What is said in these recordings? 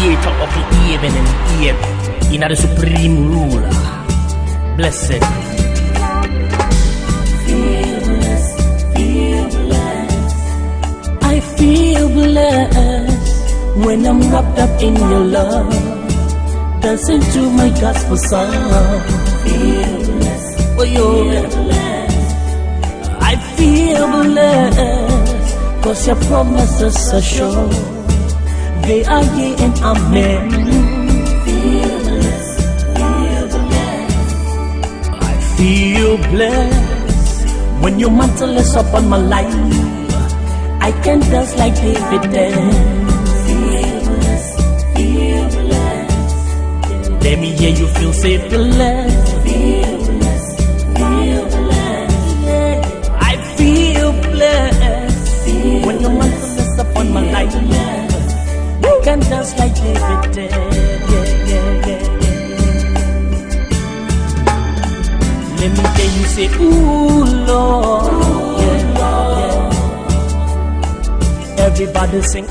creator of the heaven and earth, in the supreme ruler. Blessed. I feel blessed when I'm wrapped up in your love, dancing to my gospel song. Oh, yeah. I feel blessed, cause your promises are sure. They are yea and amen. I feel blessed when your mantle is upon my life. I can dance like David danced. Feel blessed. Let me hear you feel safe, blessed. Feel blessed. Yeah. I feel blessed when your mantle is upon my life. I can dance like David danced. Let me hear you say, ooh, Lord. Everybody sing.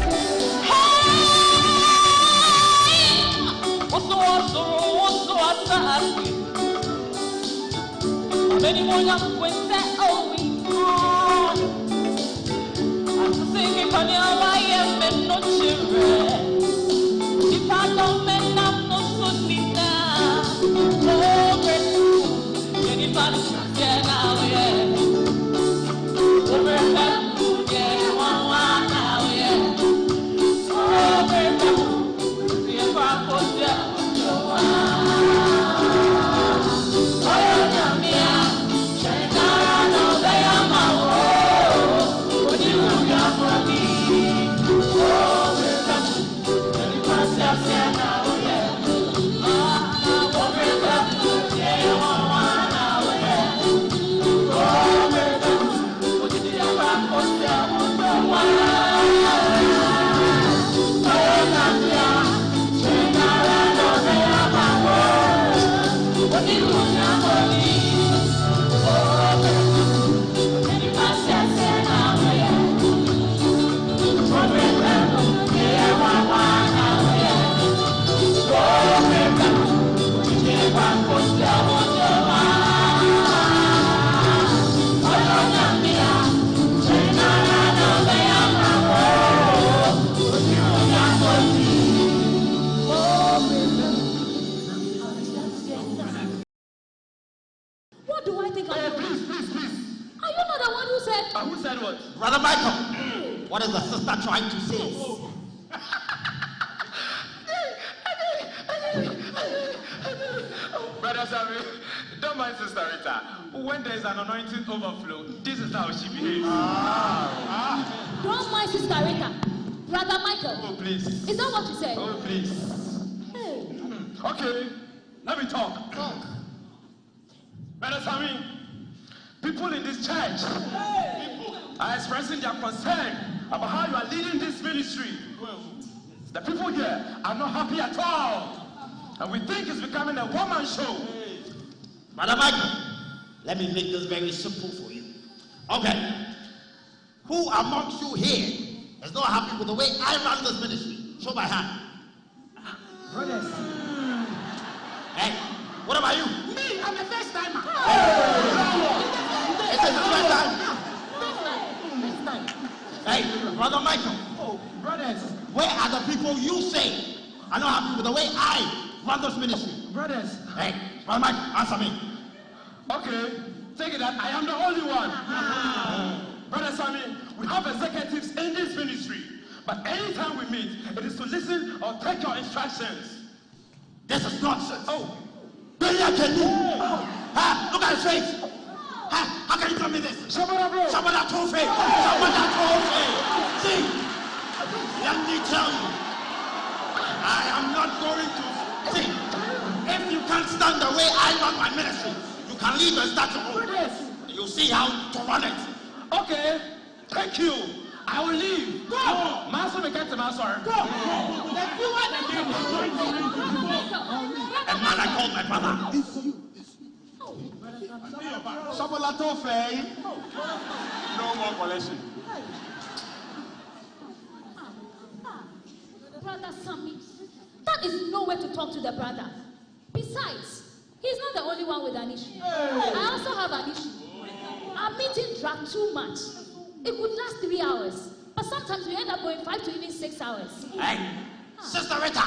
What do I think I'm doing? Please. Are you not the one who said? Who said what? Brother Michael, what is the sister trying to say? Brother Sammy, don't mind Sister Rita. When there is an anointing overflow, this is how she behaves. Don't mind Sister Rita. Brother Michael. Oh, please. Is that what you said? Oh, please. Hey. Okay, let me talk. Talk. Brother Sammy, people in this church are expressing their concern about how you are leading this ministry. The people here are not happy at all. And we think it's becoming a one-man show. Brother Michael, let me make this very simple for you. Okay. Who amongst you here is not happy with the way I run this ministry? Show my hand. Brothers. Hey, what about you? Me, I'm a first timer. Is it the first time? Hey, Brother Michael. Oh, brothers. Where are the people you say are not happy with the way I run this ministry? Brothers. Hey, Brother Michael, answer me. Okay, take it that I am the only one. Brother Sammy, we have executives in this ministry, but anytime we meet, it is to listen or take your instructions. This is nonsense. Oh. Look at his face. How can you tell me this? Shabada bro. Shabada trophy. See, let me tell you, I am not going to. See, if you can't stand the way I run my ministry, you can leave and start your own. You'll see how to run it. Okay, thank you. I will leave. Go. Master, we get to Master. Go. And man, I called my brother. No more collection. Brother Sammy, is nowhere to talk to the brother. Besides, he's not the only one with an issue. I also have an issue. Our meeting dragged too much. It could last 3 hours, but sometimes we end up going 5 to even 6 hours. Hey, Sister Rita,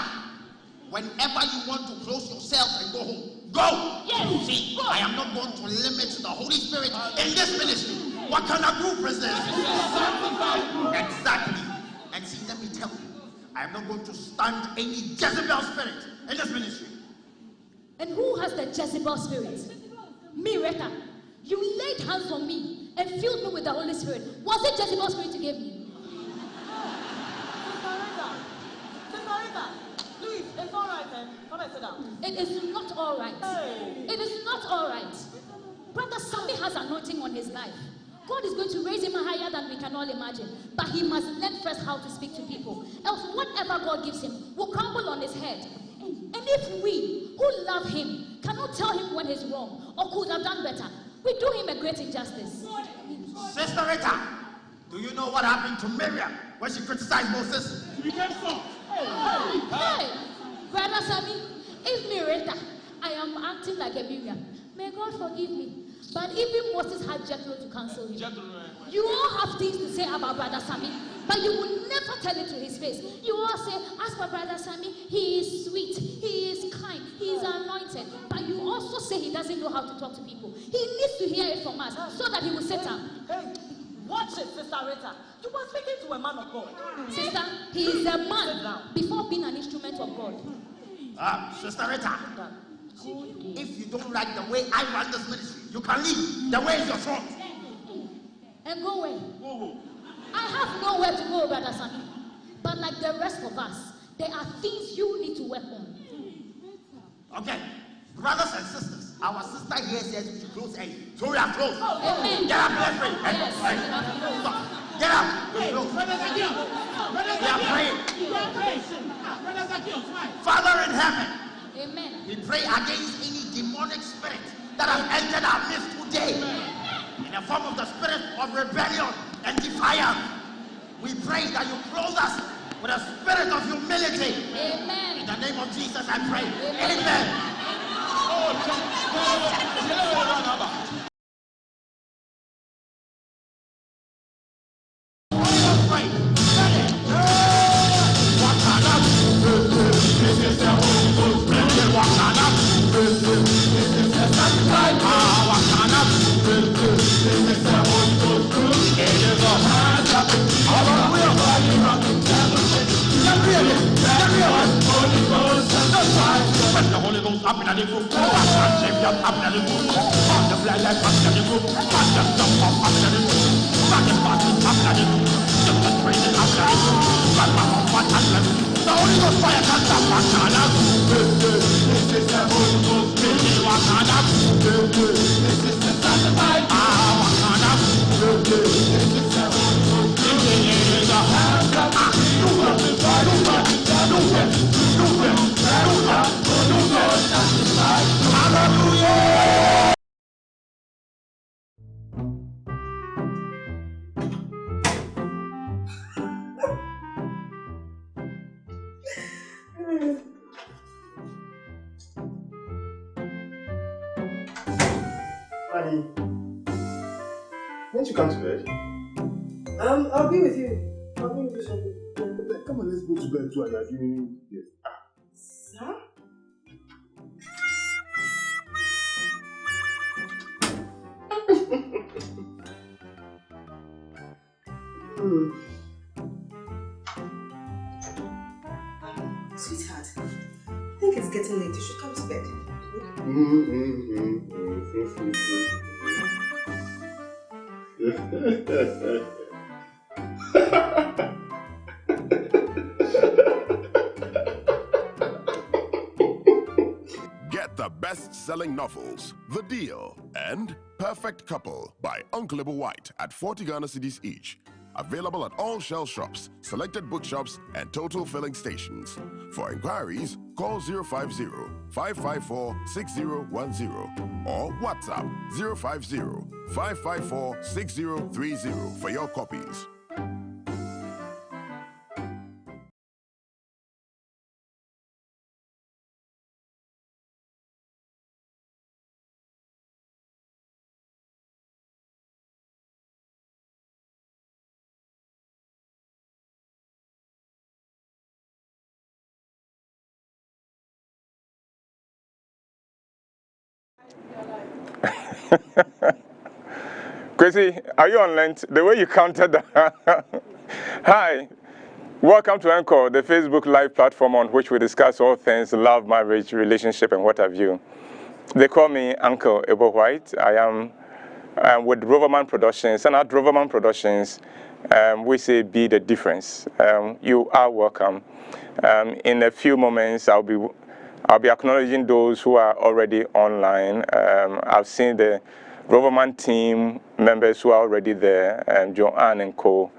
whenever you want to close yourself and go home, go! Yes. See, Go. I am not going to limit the Holy Spirit in this ministry. What kind of group is this? Exactly. And see, let me tell you, I am not going to stand any Jezebel spirit in this ministry. And who has the Jezebel spirit? Me, Rita. You laid hands on me and filled me with the Holy Spirit. Was it Jezebel spirit you gave me? Please, it's all right, then. Come and sit down. It is not all right. Hey. It is not all right. Brother Sammy has anointing on his life. God is going to raise him higher than we can all imagine. But he must learn first how to speak to people. Else whatever God gives him will crumble on his head. And if we, who love him, cannot tell him when he's wrong or could have done better, we do him a great injustice. Sister Rita, do you know what happened to Miriam when she criticized Moses? Hey, Brother Sammy, it's me, Rita. I am acting like a Miriam. May God forgive me. But even Moses had Jethro to counsel him. You all have things to say about Brother Sammy, but you will never tell it to his face. You all say, as for Brother Sammy, he is sweet, he is kind, he is anointed. But you also say he doesn't know how to talk to people. He needs to hear it from us so that he will sit up. Hey, watch it, Sister Rita. You were speaking to a man of God. Sister, he is a man before being an instrument of God. Sister Rita, if you don't like the way I run this ministry, you can leave. The way is your front. And go away. I have nowhere to go, Brother Sammy. But like the rest of us, there are things you need to work on. Okay, brothers and sisters, our sister here says we should close early. So we are closed. Amen. Get up, let's pray. Yes. Stop. Get up. We're closed. We are praying. Father in heaven, Amen. we pray against any demonic spirit that has entered our midst today in the form of the spirit of rebellion and defiance. We pray that you clothe us with a spirit of humility. Amen. In the name of Jesus, I pray. Amen. The Holy Ghost up in the group, champion up in the group, the fly life up in the group, the jump up in the group, the party up in the group, the praise up in the group, the Holy Ghost fire can stop Wakana. This is the Holy Ghost, Wakana. This is the sanctified Wakana. This is the Holy Ghost, hallelujah. Honey, won't you come to bed? I'll be with you. I'll be with you shortly. Come on, let's go to bed too, and you're doing this. Sir? Sweetheart, I think it's getting late. You should come to bed. Get the best-selling novels, The Deal, and Perfect Couple by Uncle WHYTE at 40 Ghana cedis each. Available at all Shell shops, selected bookshops, and total filling stations. For inquiries, call 050-554-6010 or WhatsApp 050-554-6030 for your copies. Chrissy, are you on Lent? The way you counted that. Hi, welcome to ENCORE, the Facebook Live platform on which we discuss all things love, marriage, relationship, and what have you. They call me Uncle WHYTE. I am with Roverman Productions, and at Roverman Productions, we say be the difference. You are welcome. In a few moments, I'll be acknowledging those who are already online. I've seen the Roverman team members who are already there, Joanne and Co.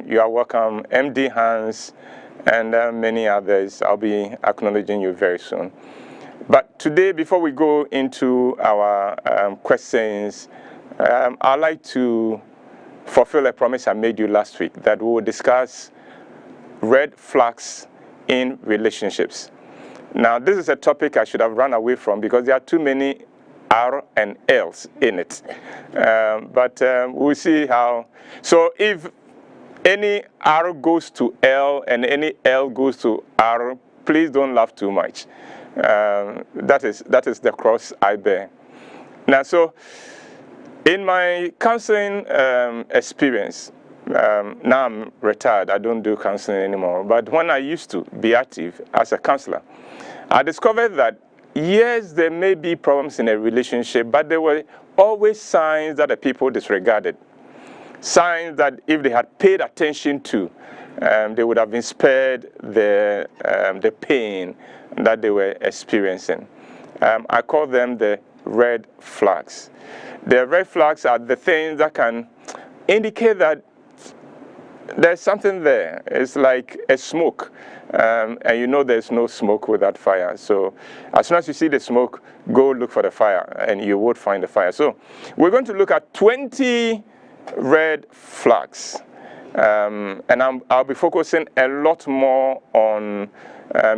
You are welcome, MD Hans, and many others. I'll be acknowledging you very soon. But today, before we go into our questions, I'd like to fulfill a promise I made you last week that we will discuss red flags in relationships. Now, this is a topic I should have run away from because there are too many R and L's in it. But we'll see how. So if any R goes to L and any L goes to R, please don't laugh too much. That is the cross I bear. Now, so in my counseling experience, now I'm retired, I don't do counseling anymore, but when I used to be active as a counselor, I discovered that yes, there may be problems in a relationship, but there were always signs that the people disregarded. Signs that if they had paid attention to, they would have been spared the pain that they were experiencing. I call them the red flags. The red flags are the things that can indicate that there's something there. It's like a smoke, and you know there's no smoke without fire. So as soon as you see the smoke, go look for the fire, and you would find the fire. So we're going to look at 20 red flags, and I'll be focusing a lot more on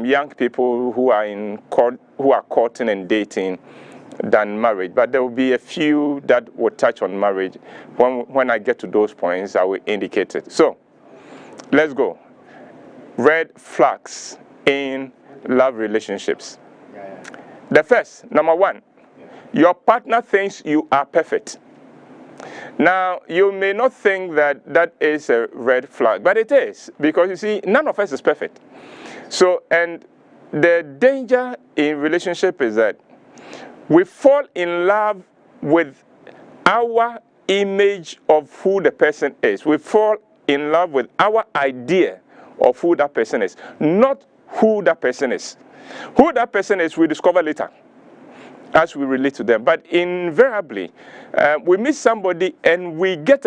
young people who are courting and dating than marriage, but there will be a few that will touch on marriage. When I get to those points, I will indicate it. So let's go. Red flags in love relationships. The first, number one, your partner thinks you are perfect. Now, you may not think that that is a red flag, but it is, because you see, none of us is perfect. So, and the danger in relationship is that we fall in love with our image of who the person is. We fall in love with our idea of who that person is, not who that person is. Who that person is, we discover later as we relate to them. But invariably, we meet somebody and we get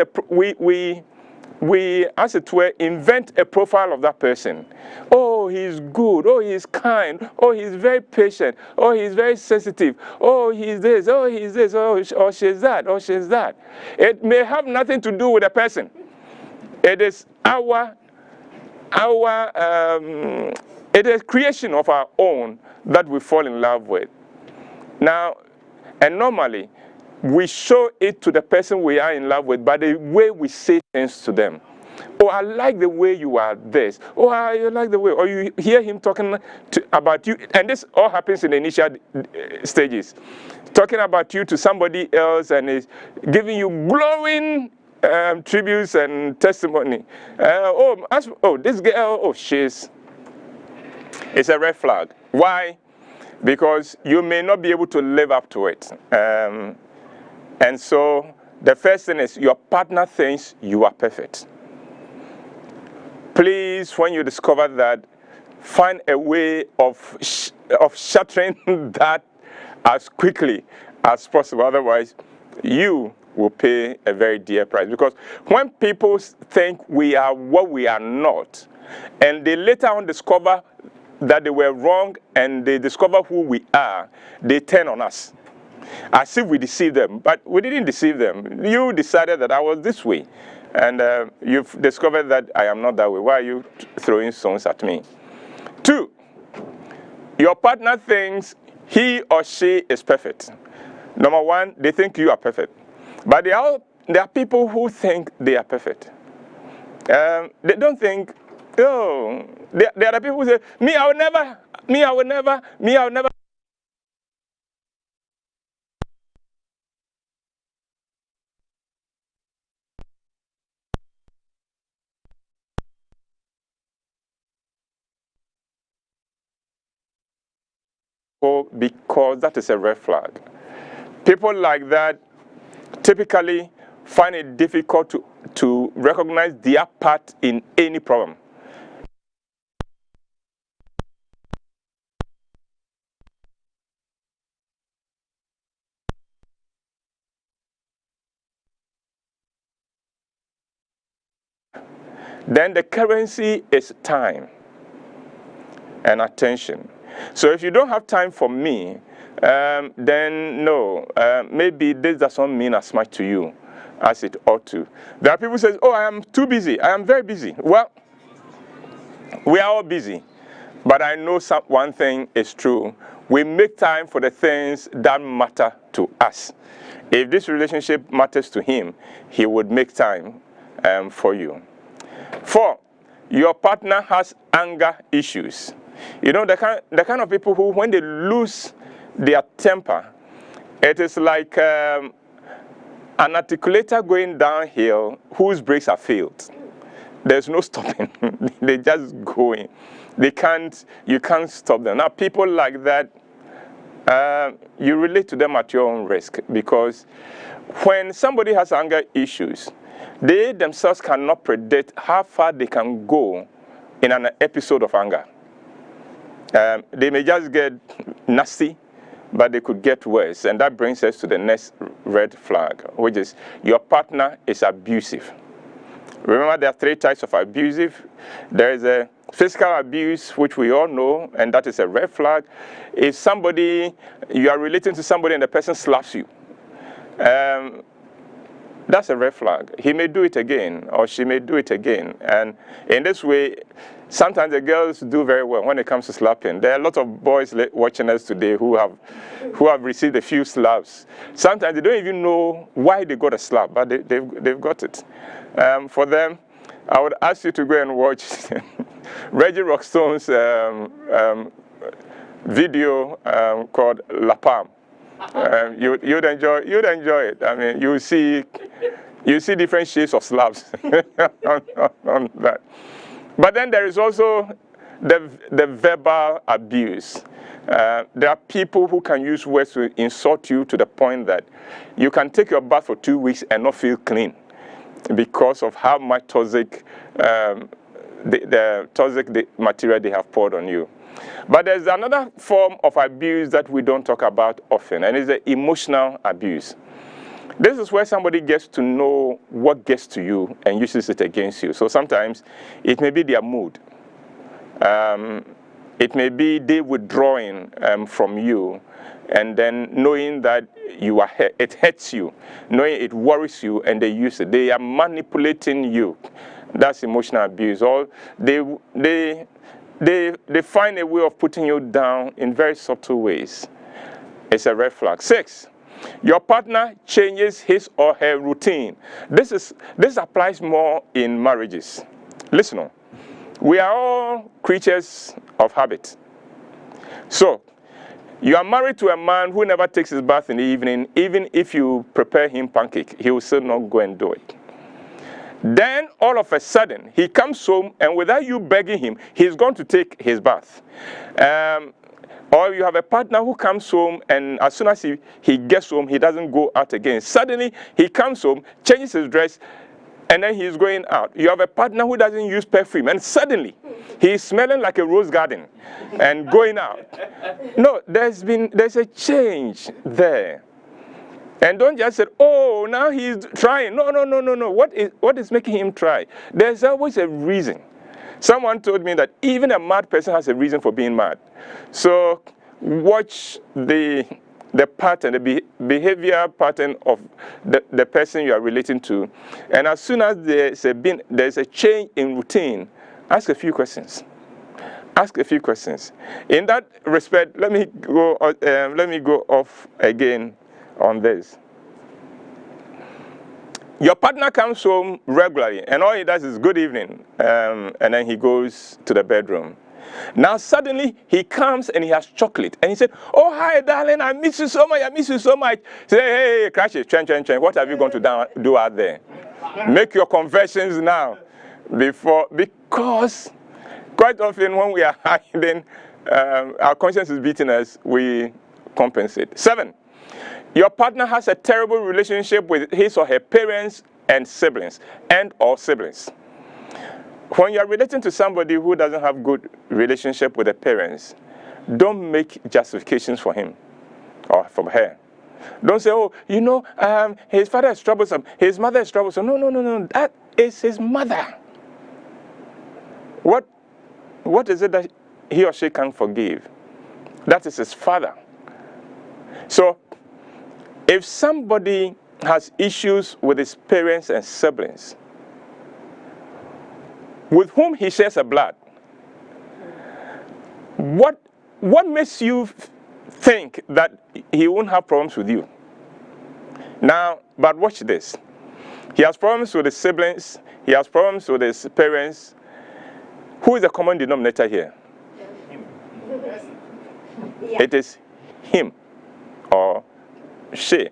we, as it were, invent a profile of that person. Oh, he's good. Oh, he's kind. Oh, he's very patient. Oh, he's very sensitive. Oh, he's this. Oh, he's this. Oh, or she's that. Oh, she's that. It may have nothing to do with the person. It is it is creation of our own that we fall in love with. Now, and normally, we show it to the person we are in love with by the way we say things to them. Oh, I like the way you are this. Oh, I like the way. Or you hear him talking about you. And this all happens in the initial stages. Talking about you to somebody else and is giving you glowing tributes and testimony. This girl, it's a red flag. Why? Because you may not be able to live up to it. And so the first thing is your partner thinks you are perfect. Please, when you discover that, find a way of shattering that as quickly as possible. Otherwise, you will pay a very dear price. Because when people think we are what we are not, and they later on discover that they were wrong and they discover who we are, they turn on us. As if we deceived them, but we didn't deceive them. You decided that I was this way, and you've discovered that I am not that way. Why are you throwing stones at me? 2, your partner thinks he or she is perfect. Number 1, they think you are perfect. But there are people who think they are perfect. They don't think, oh, there are people who say, me, I will never, me, I will never, me, I will never. because that is a red flag. People like that typically find it difficult to recognize their part in any problem. Then the currency is time and attention. So if you don't have time for me, then no, maybe this doesn't mean as much to you as it ought to. There are people who say, oh, I am too busy. I am very busy. Well, we are all busy. But I know one thing is true. We make time for the things that matter to us. If this relationship matters to him, he would make time for you. 4, your partner has anger issues. You know, the kind of people who, when they lose their temper, it is like an articulator going downhill whose brakes are failed. There's no stopping. They just going. You can't stop them. Now, people like that, you relate to them at your own risk, because when somebody has anger issues, they themselves cannot predict how far they can go in an episode of anger. They may just get nasty, but they could get worse. And that brings us to the next red flag, which is your partner is abusive. Remember, there are 3 types of abusive. There is a physical abuse, which we all know, and that is a red flag. If you are relating to somebody and the person slaps you, that's a red flag. He may do it again, or she may do it again. And in this way, sometimes the girls do very well when it comes to slapping. There are a lot of boys watching us today who have received a few slaps. Sometimes they don't even know why they got a slap, but they've got it. For them, I would ask you to go and watch Reggie Rockstone's video called La Palme. You'd enjoy it. I mean, you see different shades of slaps on that. But then there is also the verbal abuse. There are people who can use words to insult you to the point that you can take your bath for 2 weeks and not feel clean because of how much toxic the toxic material they have poured on you. But there's another form of abuse that we don't talk about often, and it's the emotional abuse. This is where somebody gets to know what gets to you and uses it against you. So sometimes it may be their mood. It may be they withdrawing from you, and then knowing that it hurts you, knowing it worries you, and they use it. They are manipulating you. That's emotional abuse. Or they find a way of putting you down in very subtle ways. It's a red flag. 6, your partner changes his or her routine. This applies more in marriages. Listen on. We are all creatures of habit. So, you are married to a man who never takes his bath in the evening. Even if you prepare him pancake, he will still not go and do it. Then, all of a sudden, he comes home, and without you begging him, he's going to take his bath. Or you have a partner who comes home, and as soon as he gets home, he doesn't go out again. Suddenly, he comes home, changes his dress, and then he's going out. You have a partner who doesn't use perfume, and suddenly, he's smelling like a rose garden and going out. No, there's a change there. And don't just say, oh, now he's trying. No. What is making him try? There's always a reason. Someone told me that even a mad person has a reason for being mad. So watch the pattern, the behavior pattern of the person you are relating to. And as soon as there's a change in routine, ask a few questions. Ask a few questions. In that respect, let me go off again on this. Your partner comes home regularly, and all he does is good evening, and then he goes to the bedroom. Now suddenly he comes and he has chocolate, and he said, "Oh hi darling, I miss you so much. I miss you so much." Say, "Hey, crash it, chen. What have you gone to do out there? Make your confessions now, because quite often when we are hiding, our conscience is beating us, we compensate. 7, your partner has a terrible relationship with his or her parents and siblings, or siblings. When you are relating to somebody who doesn't have good relationship with the parents, don't make justifications for him or for her. Don't say, oh, you know, his father is troublesome, his mother is troublesome. No, no, no, no. That is his mother. What is it that he or she can forgive? That is his father. So, if somebody has issues with his parents and siblings, with whom he shares a blood, what makes you think that he won't have problems with you? Now, but watch this. He has problems with his siblings. He has problems with his parents. Who is the common denominator here? Yeah. It is him or she.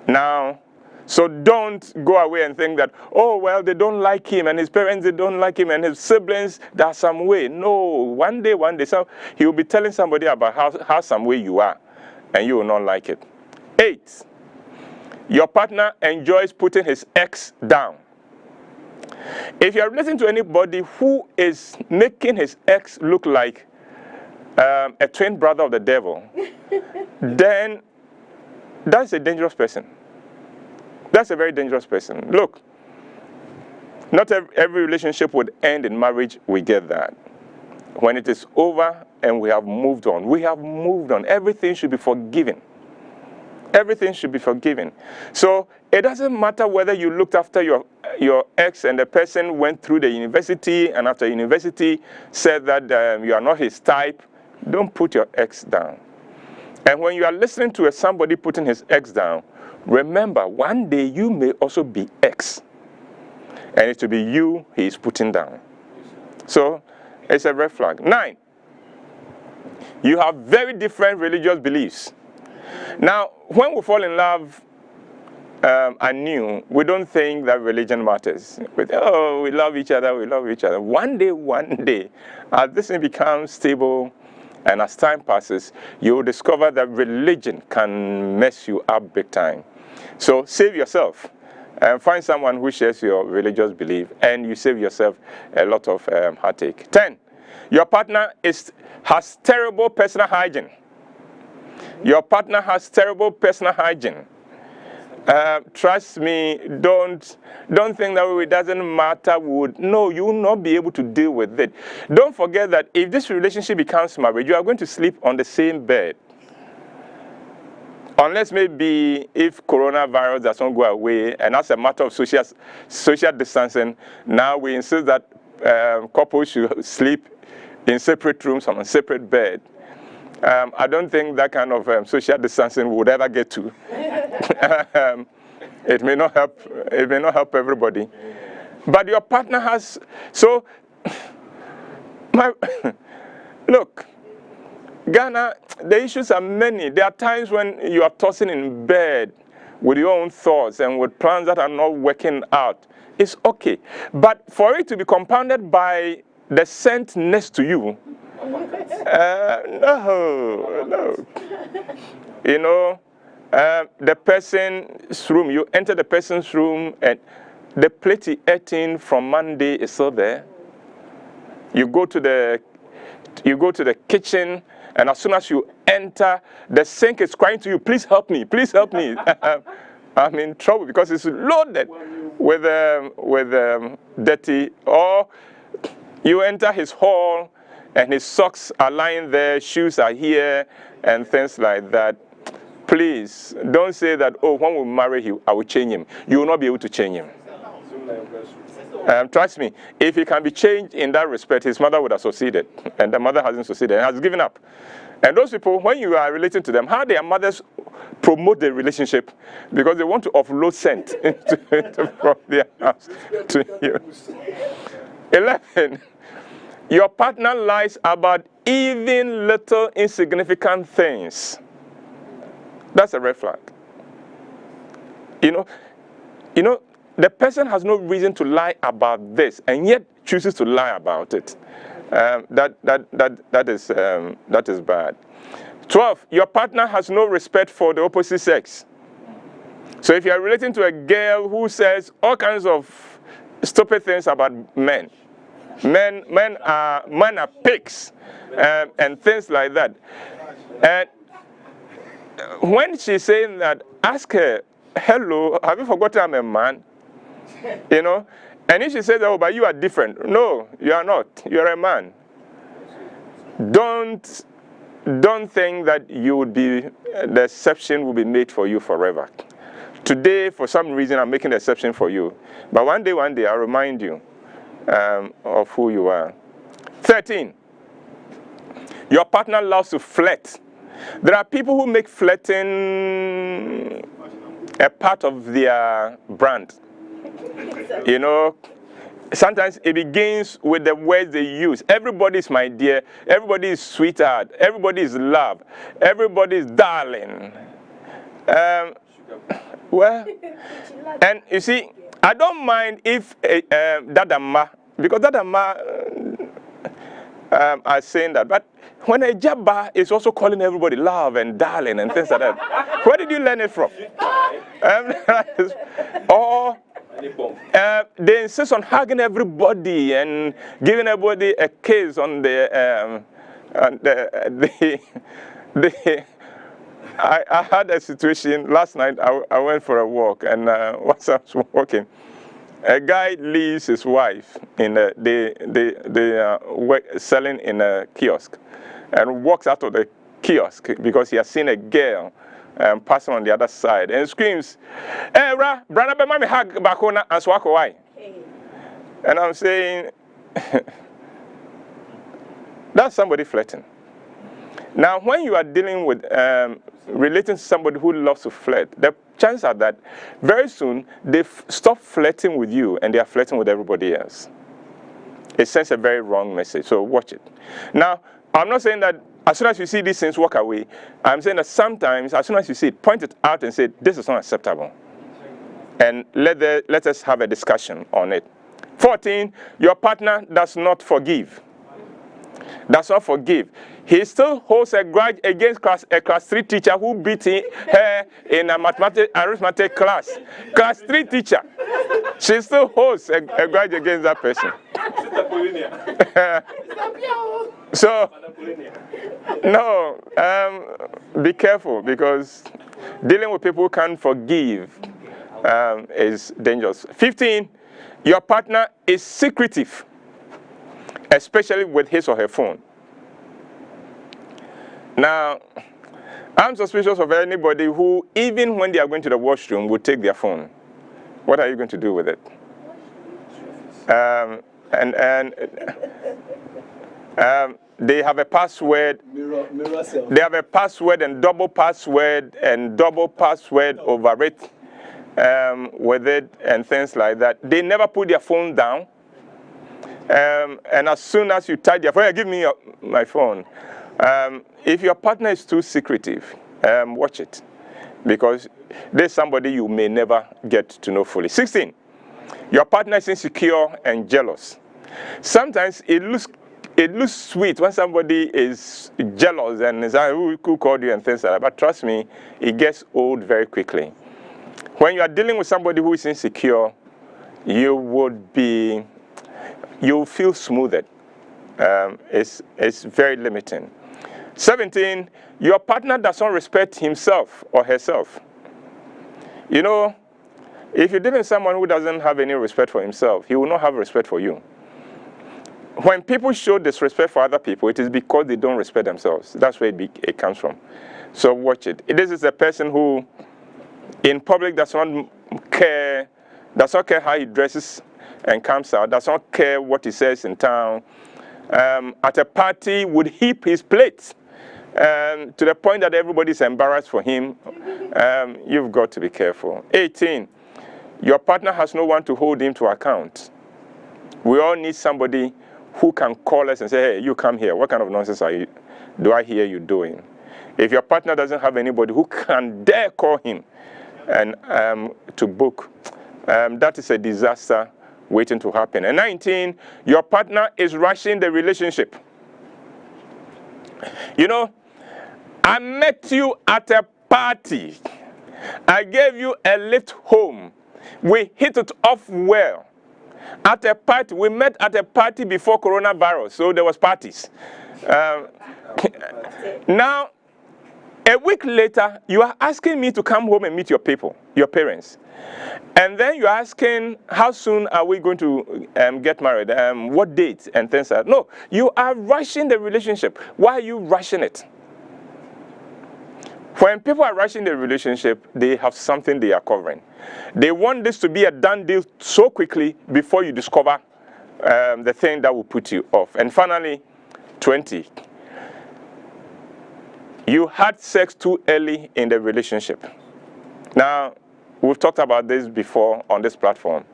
Now, so don't go away and think that, oh, well, they don't like him, and his parents, they don't like him, and his siblings, there's some way. No, one day, so he will be telling somebody about how some way you are, and you will not like it. 8, your partner enjoys putting his ex down. If you are relating to anybody who is making his ex look like a twin brother of the devil, then that's a dangerous person. That's a very dangerous person. Look, not every relationship would end in marriage. We get that. When it is over and we have moved on, everything should be forgiven. Everything should be forgiven. So it doesn't matter whether you looked after your ex and the person went through the university and after university said that you are not his type. Don't put your ex down. And when you are listening to somebody putting his ex down, remember, one day you may also be ex. And it will be you he is putting down. So, it's a red flag. 9, you have very different religious beliefs. Now, when we fall in love anew, we don't think that religion matters. We love each other, One day, as this thing becomes stable, and as time passes, you will discover that religion can mess you up big time. So save yourself and find someone who shares your religious belief, and you save yourself a lot of heartache. 10, your partner has terrible personal hygiene. Your partner has terrible personal hygiene. Trust me, don't think that it doesn't matter. No, you will not be able to deal with it. Don't forget that if this relationship becomes marriage, you are going to sleep on the same bed. Unless maybe if coronavirus doesn't go away, and as a matter of social distancing, now we insist that couples should sleep in separate rooms on a separate bed. I don't think that kind of social distancing would ever get to. It may not help. It may not help everybody. But your partner has. So, look, Ghana. The issues are many. There are times when you are tossing in bed with your own thoughts and with plans that are not working out. It's okay, but for it to be compounded by the scent next to you. No. You know, the person's room, you enter the person's room and the plate he ate in from Monday is still there. You go to the kitchen, and as soon as you enter, the sink is crying to you, please help me, please help me. I'm in trouble because it's loaded with dirty. Or you enter his hall, and his socks are lying there, shoes are here, and things like that. Please, don't say that, oh, when we marry him, I will change him. You will not be able to change him. Trust me, if he can be changed in that respect, his mother would have succeeded. And the mother hasn't succeeded and has given up. And those people, when you are relating to them, how their mothers promote the relationship? Because they want to offload scent from their house to you. 11. Your partner lies about even little insignificant things. That's a red flag. You know, the person has no reason to lie about this, and yet chooses to lie about it. That is bad. 12, your partner has no respect for the opposite sex. So if you are relating to a girl who says all kinds of stupid things about men, men are pigs, and things like that. And when she's saying that, ask her, hello, have you forgotten I'm a man? You know? And if she says, oh, but you are different. No, you are not. You are a man. Don't think that you would be, the exception will be made for you forever. Today, for some reason, I'm making the exception for you. But one day, I'll remind you of who you are. 13, your partner loves to flirt. There are people who make flirting a part of their brand. You know, sometimes it begins with the words they use. Everybody is my dear. Everybody is sweetheart. Everybody is love. Everybody is darling. Well, and you see, I don't mind if Dadama, because Dadama are saying that, but when a Jabba is also calling everybody love and darling and things like that, where did you learn it from? Or they insist on hugging everybody and giving everybody a kiss on the I had a situation last night. I went for a walk, and whilst I was walking, a guy leaves his wife in selling in a kiosk, and walks out of the kiosk because he has seen a girl passing on the other side and screams, "Hey, brother, be mami hug bakona and swako why?" And I'm saying, that's somebody flirting. Now, when you are dealing with relating to somebody who loves to flirt, the chances are that very soon they stop flirting with you and they are flirting with everybody else. It sends a very wrong message, so watch it. Now, I'm not saying that as soon as you see these things, walk away. I'm saying that sometimes, as soon as you see it, point it out and say, this is not acceptable. And let us have a discussion on it. 14, your partner does not forgive. Does not forgive. He still holds a grudge against a class 3 teacher who beat her in a arithmetic class. Class 3 teacher. She still holds a grudge against that person. So, no, be careful, because dealing with people who can't forgive is dangerous. 15, your partner is secretive, especially with his or her phone. Now, I'm suspicious of anybody who, even when they are going to the washroom, would take their phone. What are you going to do with it? They have a password. They have a password and double password over it, with it and things like that. They never put their phone down. And as soon as you tie their phone, give me my phone. If your partner is too secretive, watch it, because there's somebody you may never get to know fully. 16, your partner is insecure and jealous. Sometimes it looks sweet when somebody is jealous and is like, who called you and things like that. But trust me, it gets old very quickly. When you are dealing with somebody who is insecure, you'll feel smoothed. It's very limiting. 17, your partner does not respect himself or herself. You know, if you're dealing with someone who doesn't have any respect for himself, he will not have respect for you. When people show disrespect for other people, it is because they don't respect themselves. That's where it comes from. So watch it. This is a person who, in public, does not care how he dresses and comes out, does not care what he says in town. At a party, would heap his plate to the point that everybody is embarrassed for him. You've got to be careful. 18, your partner has no one to hold him to account. We all need somebody who can call us and say, hey, you come here. What kind of nonsense do I hear you doing? If your partner doesn't have anybody who can dare call him and to book, that is a disaster waiting to happen. And 19, your partner is rushing the relationship. You know, I met you at a party. I gave you a lift home. We hit it off well. At a party, we met at a party before coronavirus, so there was parties. Now, a week later, you are asking me to come home and meet your people, your parents. And then you're asking, how soon are we going to get married? What date? And things like that. No, you are rushing the relationship. Why are you rushing it? When people are rushing the relationship, they have something they are covering. They want this to be a done deal so quickly before you discover the thing that will put you off. And finally, 20. You had sex too early in the relationship. Now, we've talked about this before on this platform.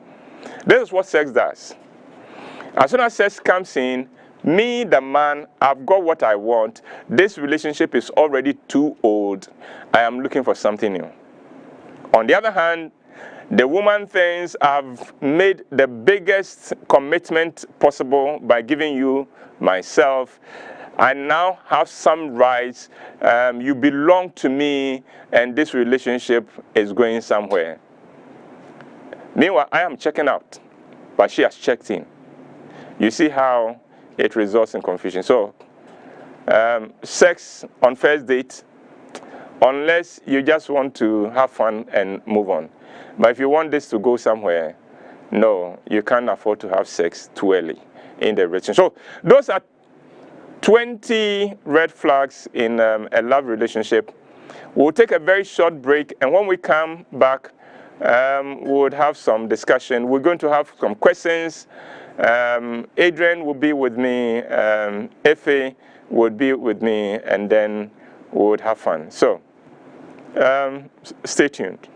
This is what sex does. As soon as sex comes in, me, the man, I've got what I want. This relationship is already too old. I am looking for something new. On the other hand, the woman thinks I've made the biggest commitment possible by giving you myself. I now have some rights. You belong to me, and this relationship is going somewhere. Meanwhile, I am checking out, but she has checked in. You see how it results in confusion. So, sex on first date, unless you just want to have fun and move on. But if you want this to go somewhere, no, you can't afford to have sex too early in the relationship. So, those are 20 red flags in a love relationship. We'll take a very short break, and when we come back, we'll have some discussion. We're going to have some questions. Adrian will be with me, Efe would be with me, and then we would have fun. So, stay tuned.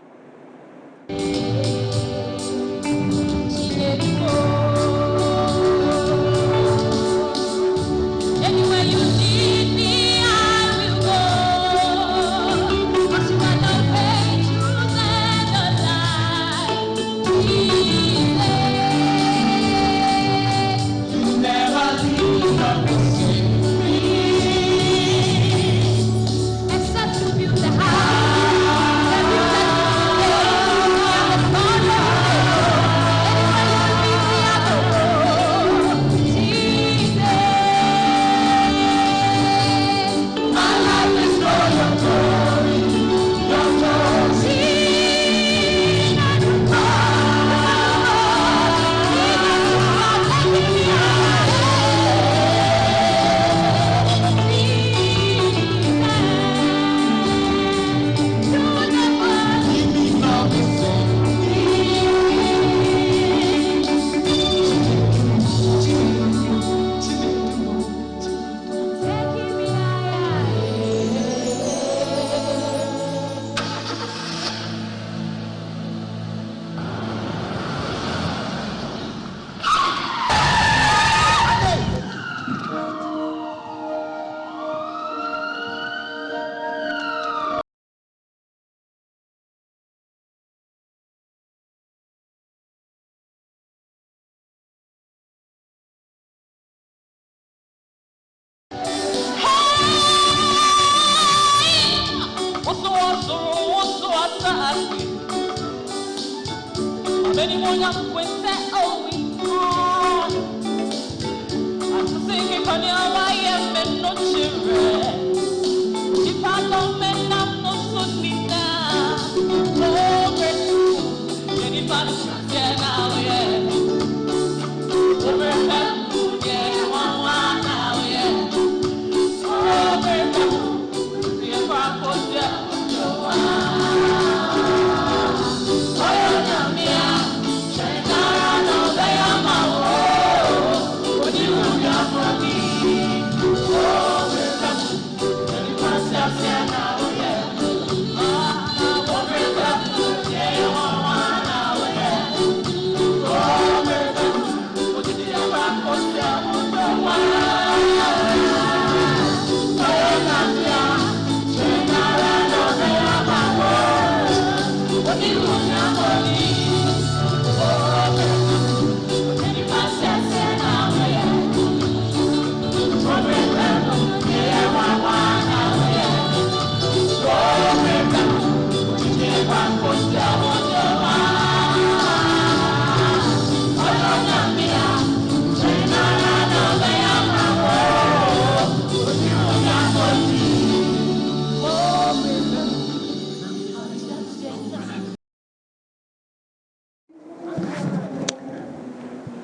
For me.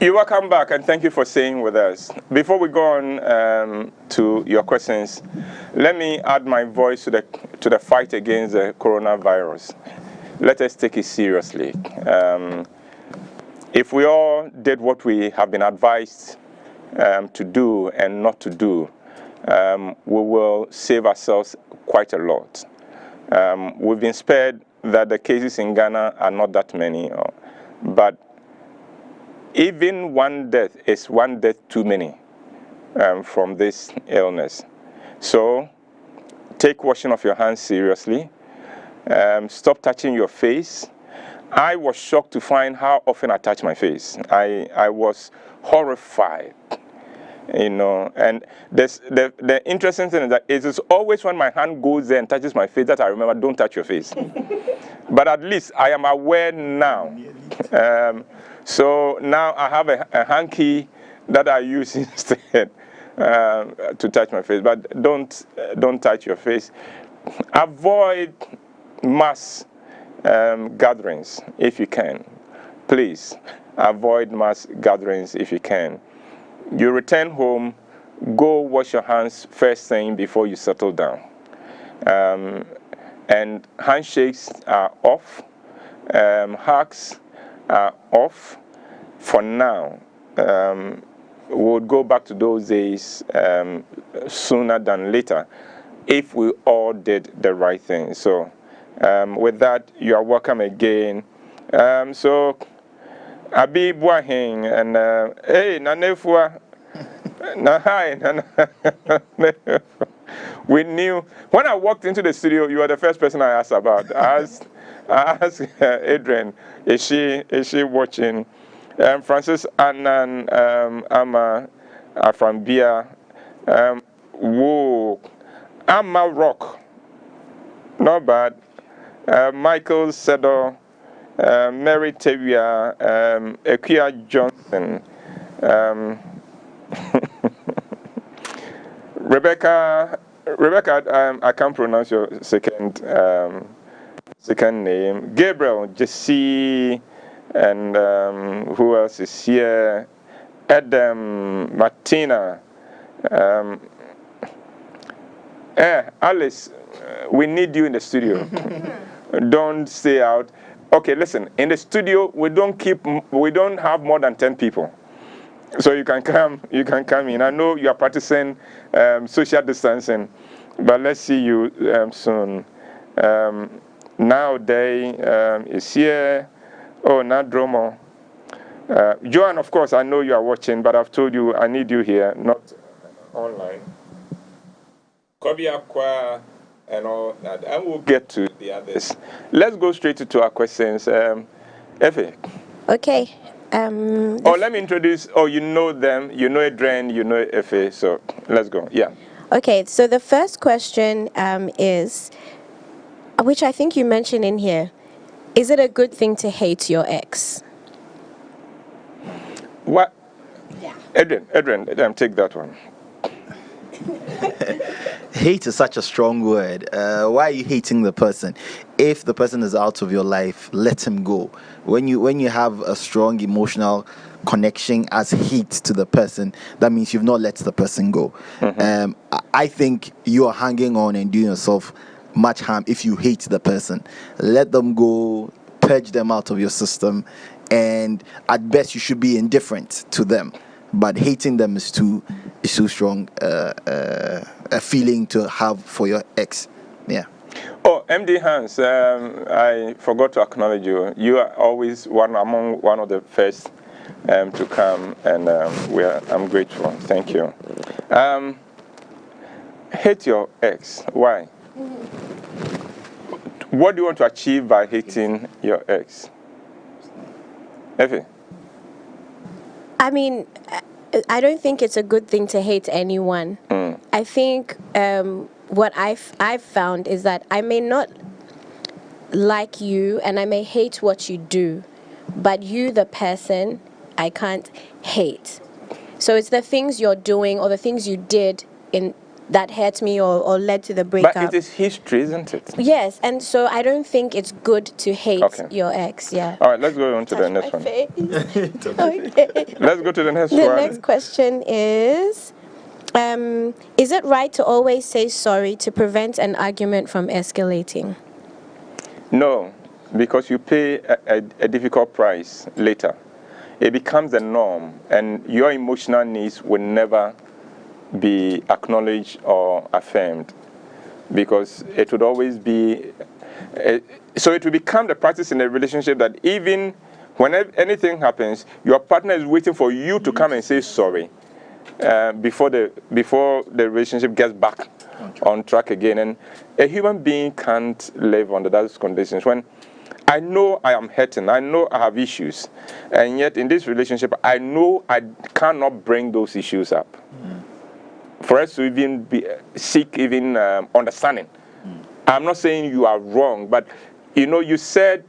You're welcome back, and thank you for staying with us. Before we go on to your questions, let me add my voice to the fight against the coronavirus. Let us take it seriously. If we all did what we have been advised to do and not to do, we will save ourselves quite a lot. We've been spared that the cases in Ghana are not that many, but even one death is one death too many from this illness. So take washing of your hands seriously. Stop touching your face. I was shocked to find how often I touch my face. I was horrified, you know. And the interesting thing is that it is always when my hand goes there and touches my face that I remember, don't touch your face. But at least I am aware now. So now I have a hanky that I use instead to touch my face. But don't touch your face. Avoid mass gatherings if you can. Please avoid mass gatherings if you can. You return home, go wash your hands first thing before you settle down. And handshakes are off. Hugs are off for now. We'll go back to those days sooner than later if we all did the right thing. So with that, you are welcome again. So Abi Buahing and hey Nanefua na hi. We knew when I walked into the studio, you were the first person I asked about. I asked Adrian, is she watching? Francis Annan Ama from Bia. Whoa, Ama Rock, not bad. Michael Sedo, Mary Tevia, Ekia Johnson, Rebecca, I can't pronounce your second name. Gabriel, Jesse, and who else is here? Adam, Martina, Alice. We need you in the studio. Don't stay out. Okay, listen. In the studio, we don't have more than 10 people. So you can come in. I know you are practicing social distancing, but let's see you soon. Nowadays is here. Oh, Nadromo. Joanne, of course, I know you are watching, but I've told you I need you here, not online. Kobe Aqua and all that. And we'll get to the others. Let's go straight to our questions. Effie. Okay. Let me introduce. Oh, you know them. You know Adrian. You know Effie. So let's go. Yeah. Okay. So the first question is, which I think you mentioned in here, is it a good thing to hate your ex? What? Yeah. Adrian, take that one. Hate is such a strong word. Why are you hating the person? If the person is out of your life, let him go. When you have a strong emotional connection as hate to the person, that means you've not let the person go. Mm-hmm. I think you are hanging on and doing yourself much harm if you hate the person. Let them go, purge them out of your system, and at best you should be indifferent to them. But hating them is too strong a feeling to have for your ex. Yeah. Oh, MD Hans, I forgot to acknowledge you. You are always one of the first to come, and I'm grateful. Thank you. Hate your ex. Why? What do you want to achieve by hating your ex? Effie? I mean, I don't think it's a good thing to hate anyone. I think what I've found is that I may not like you and I may hate what you do, but you, the person, I can't hate. So it's the things you're doing or the things you did in that hurt me or led to the breakup. But it is history, isn't it? Yes, and so I don't think it's good to hate Okay. your ex. Yeah. All right, let's go on to the next one. Okay. Let's go to the next The one. next question is it right to always say sorry to prevent an argument from escalating? No, because you pay a difficult price later. It becomes the norm, and your emotional needs will never be acknowledged or affirmed, because it would always be. So it will become the practice in a relationship that even when anything happens, your partner is waiting for you to come and say sorry before the relationship gets back on track again. And a human being can't live under those conditions. When I know I am hurting, I know I have issues, and yet in this relationship, I know I cannot bring those issues up. For us to even seek even understanding. I'm not saying you are wrong, but you said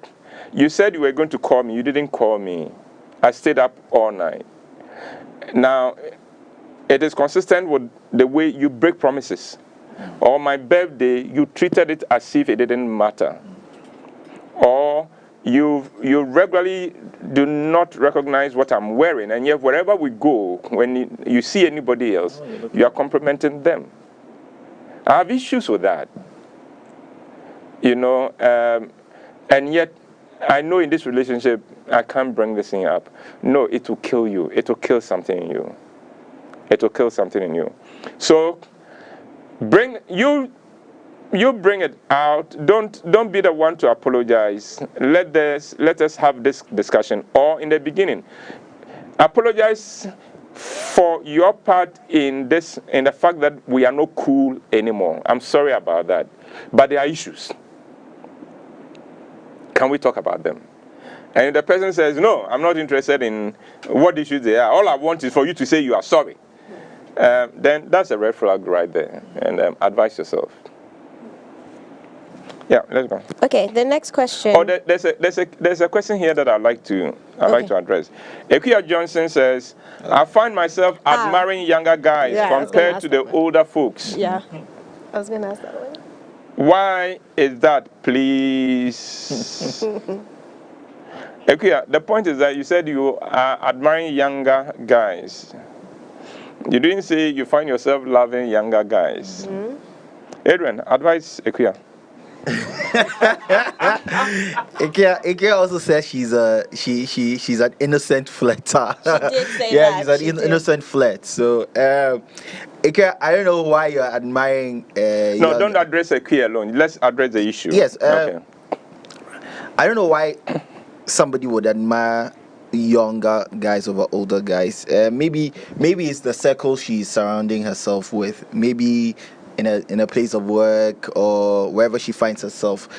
you were going to call me. You didn't call me. I stayed up all night. Now, it is consistent with the way you break promises. On my birthday, you treated it as if it didn't matter. Or you regularly do not recognize what I'm wearing, and yet wherever we go, when you see anybody else, you are complimenting them. I have issues with that. And yet I know in this relationship I can't bring this thing up. No, it will kill you. It will kill something in you. It will kill something in you. So bring it out. Don't be the one to apologize. Let us have this discussion. Or in the beginning, apologize for your part in the fact that we are not cool anymore. I'm sorry about that. But there are issues. Can we talk about them? And if the person says, no, I'm not interested in what issues they are. All I want is for you to say you are sorry. Then that's a red flag right there. And advise yourself. Yeah, let's go. Okay, the next question. Oh, there's a question here that I'd like to address. Ekuya Johnson says, I find myself admiring younger guys compared to the older folks. Yeah, I was going to ask that one. Why is that, please? Ekuya, the point is that you said you are admiring younger guys. You didn't say you find yourself loving younger guys. Mm-hmm. Adrian, advise Ekuya. Ike also says she's an innocent flirter. She did say yeah, that. she's an innocent flirt. So Ike, I don't know why you're admiring. No, don't address Ike alone. Let's address the issue. Yes. Okay. I don't know why somebody would admire younger guys over older guys. Maybe it's the circle she's surrounding herself with. Maybe in a place of work or wherever she finds herself,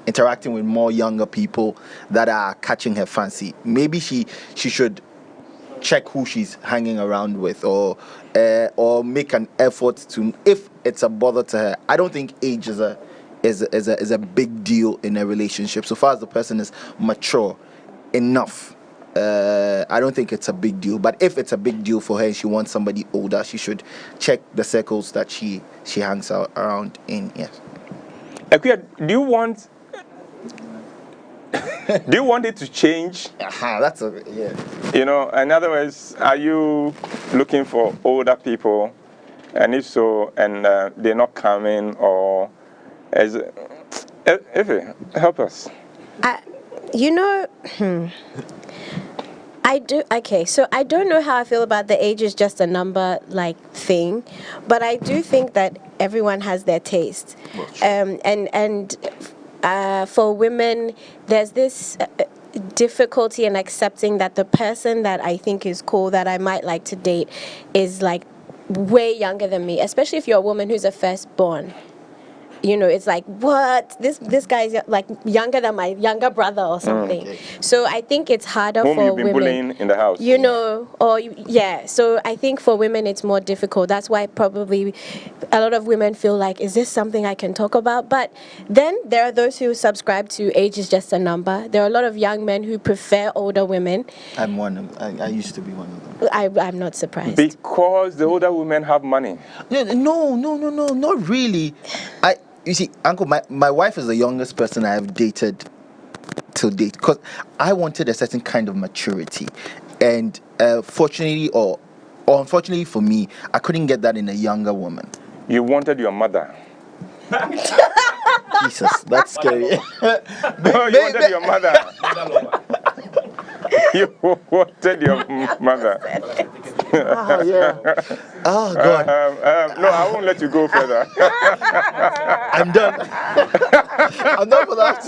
interacting with more younger people that are catching her fancy. Maybe she should check who she's hanging around with, or make an effort to, if it's a bother to her. I don't think age is a big deal in a relationship, so far as the person is mature enough. I don't think it's a big deal, but if it's a big deal for her and she wants somebody older, she should check the circles that she hangs out around in. Yes. Ekuya, do you want it to change? That's a yeah. In other words, are you looking for older people, and if so, and they're not coming, or help us? I do. Okay, so I don't know how I feel about the age is just a number thing, but I do think that everyone has their taste, and for women, there's this difficulty in accepting that the person that I think is cool, that I might like to date, is way younger than me, especially if you're a woman who's a firstborn. it's like, what? This guy's like younger than my younger brother or something. Okay. So I think it's harder Whom for you've been women. bullying in the house. So I think for women it's more difficult. That's why probably a lot of women feel like, is this something I can talk about? But then there are those who subscribe to age is just a number. There are a lot of young men who prefer older women. I'm one of I used to be one of them. I'm not surprised. Because the older women have money. No, not really. You see, Uncle, my wife is the youngest person I have dated till date, because I wanted a certain kind of maturity, and fortunately or unfortunately for me, I couldn't get that in a younger woman. You wanted your mother. Jesus, that's scary. No, you wanted your mother. You wanted your mother. Oh, yeah. Oh, God. No, I won't let you go further. I'm done. I'm done for that.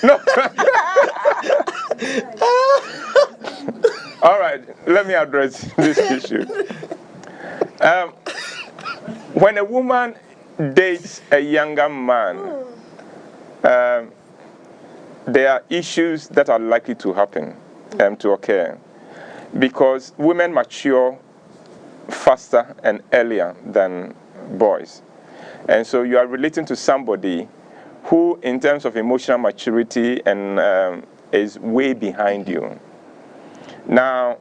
No. All right, let me address this issue. When a woman dates a younger man, there are issues that are likely to happen, to occur, because women mature faster and earlier than boys. And so you are relating to somebody who, in terms of emotional maturity, and is way behind you. Now,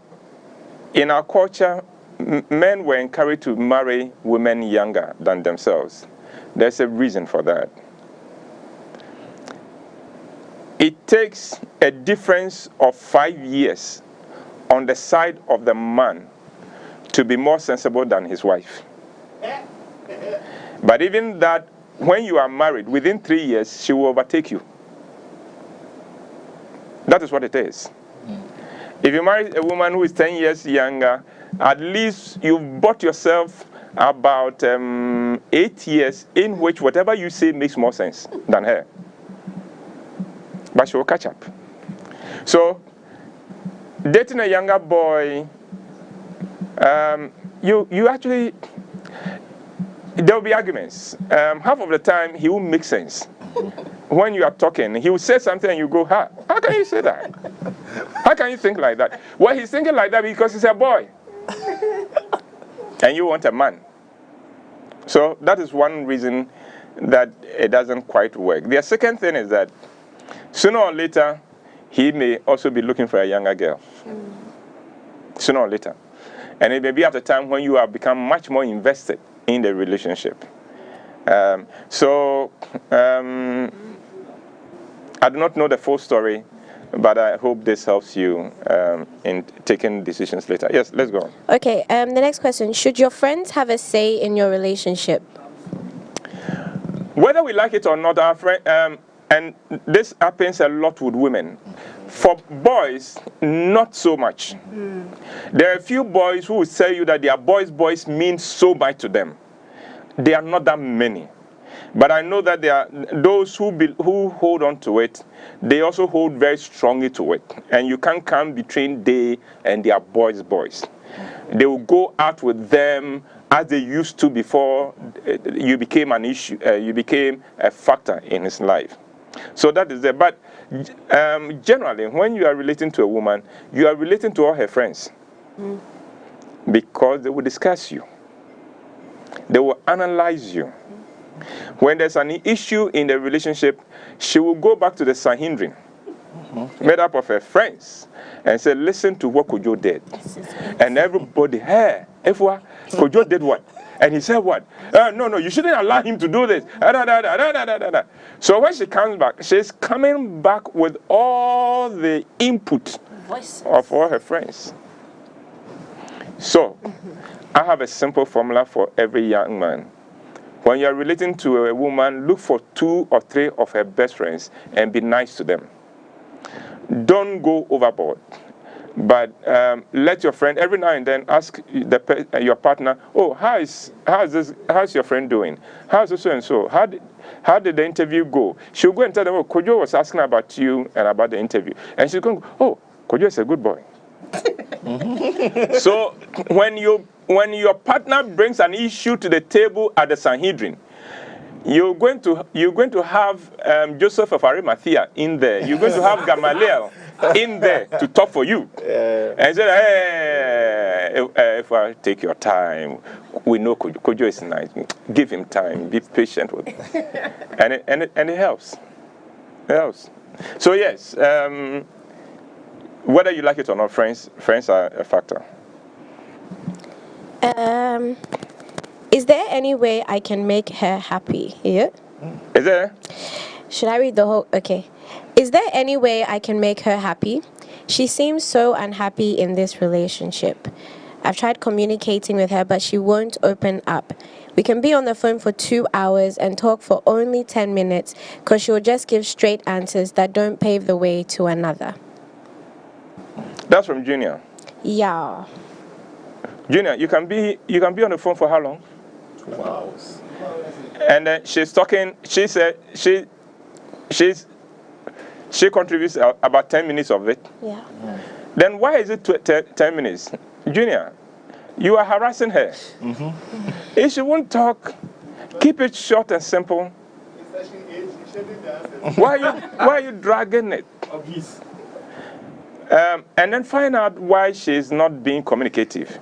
in our culture, men were encouraged to marry women younger than themselves. There's a reason for that. It takes a difference of 5 years on the side of the man to be more sensible than his wife. But even that, when you are married, within 3 years, she will overtake you. That is what it is. If you marry a woman who is 10 years younger, at least you've bought yourself about 8 years in which whatever you say makes more sense than her. But she will catch up. So, dating a younger boy, you actually, there will be arguments. Half of the time, he will make sense. When you are talking, he will say something and you go, how can you say that? How can you think like that? Well, he's thinking like that because he's a boy. And you want a man. So that is one reason that it doesn't quite work. The second thing is that sooner or later, he may also be looking for a younger girl. Sooner or later. And it may be at a time when you have become much more invested in the relationship. I do not know the full story, but I hope this helps you in taking decisions later. Yes, let's go. Okay, the next question. Should your friends have a say in your relationship? Whether we like it or not, our friend, and this happens a lot with women. For boys, not so much. There are a few boys who will tell you that their boys mean so much to them. They are not that many. But I know that there are those who hold on to it. They also hold very strongly to it. And you can't come between they and their boys. They will go out with them as they used to before you became an issue. You became a factor in his life. So that is there. But generally, when you are relating to a woman, you are relating to all her friends. Because they will discuss you. They will analyze you. When there's an issue in the relationship, she will go back to the Sanhedrin, made up of her friends, and say, listen to what Kojo did. And everybody, hey, Kojo did what? And he said what? No, you shouldn't allow him to do this. So when she comes back, she's coming back with all the input of all her friends. So, I have a simple formula for every young man. When you're relating to a woman, look for 2 or 3 of her best friends and be nice to them. Don't go overboard. But let your friend, every now and then, ask your partner, how's your friend doing? How's so and so? How did the interview go? She'll go and tell them, Kojo was asking about you and about the interview. And she's going, Kojo is a good boy. So when you when your partner brings an issue to the table at the Sanhedrin, you're going to have Joseph of Arimathea in there. You're going to have Gamaliel in there to talk for you. And say, hey, if I take your time, we know Kojo is nice. Give him time. Be patient with him. and it helps. It helps. So yes, whether you like it or not, friends are a factor. Is there any way I can make her happy? Yeah. Is there? Should I read the whole? Okay. Is there any way I can make her happy? She seems so unhappy in this relationship. I've tried communicating with her, but she won't open up. We can be on the phone for 2 hours and talk for only 10 minutes because she'll just give straight answers that don't pave the way to another. That's from Junior. Yeah. Junior, you can be on the phone for how long? 2 hours. And then she's talking. She said she contributes about 10 minutes of it. Yeah. Then why is it 10 minutes? Junior, you are harassing her. If she won't talk, keep it short and simple. Why are you dragging it? And then find out why she's not being communicative.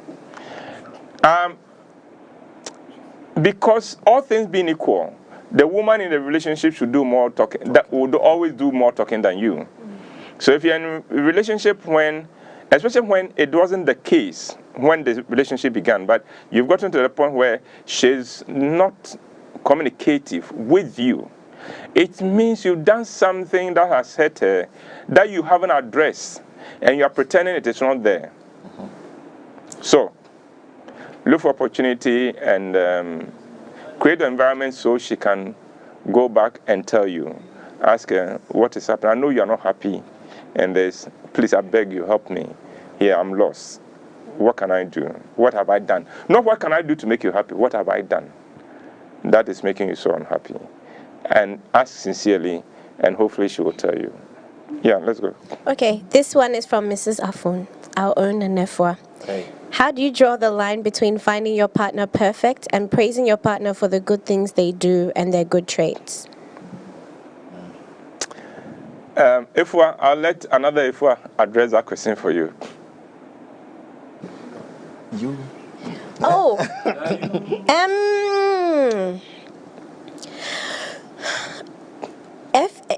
Because all things being equal, the woman in the relationship should do more talking. That would always do more talking than you. So if you're in a relationship especially when it wasn't the case when the relationship began, but you've gotten to the point where she's not communicative with you, it means you've done something that has hurt her that you haven't addressed, and you are pretending it is not there. So look for opportunity and create the environment so she can go back and tell you. Ask her what is happening. I know you are not happy, and please, I beg you, help me. Here, I'm lost. What can I do? What have I done? Not what can I do to make you happy. What have I done that is making you so unhappy? And ask sincerely, and hopefully she will tell you. Yeah, let's go. Okay, this one is from Mrs. Afun, our own Nefwa. Hey. How do you draw the line between finding your partner perfect and praising your partner for the good things they do and their good traits? I'll let another Ifwa address that question for you. You. Oh.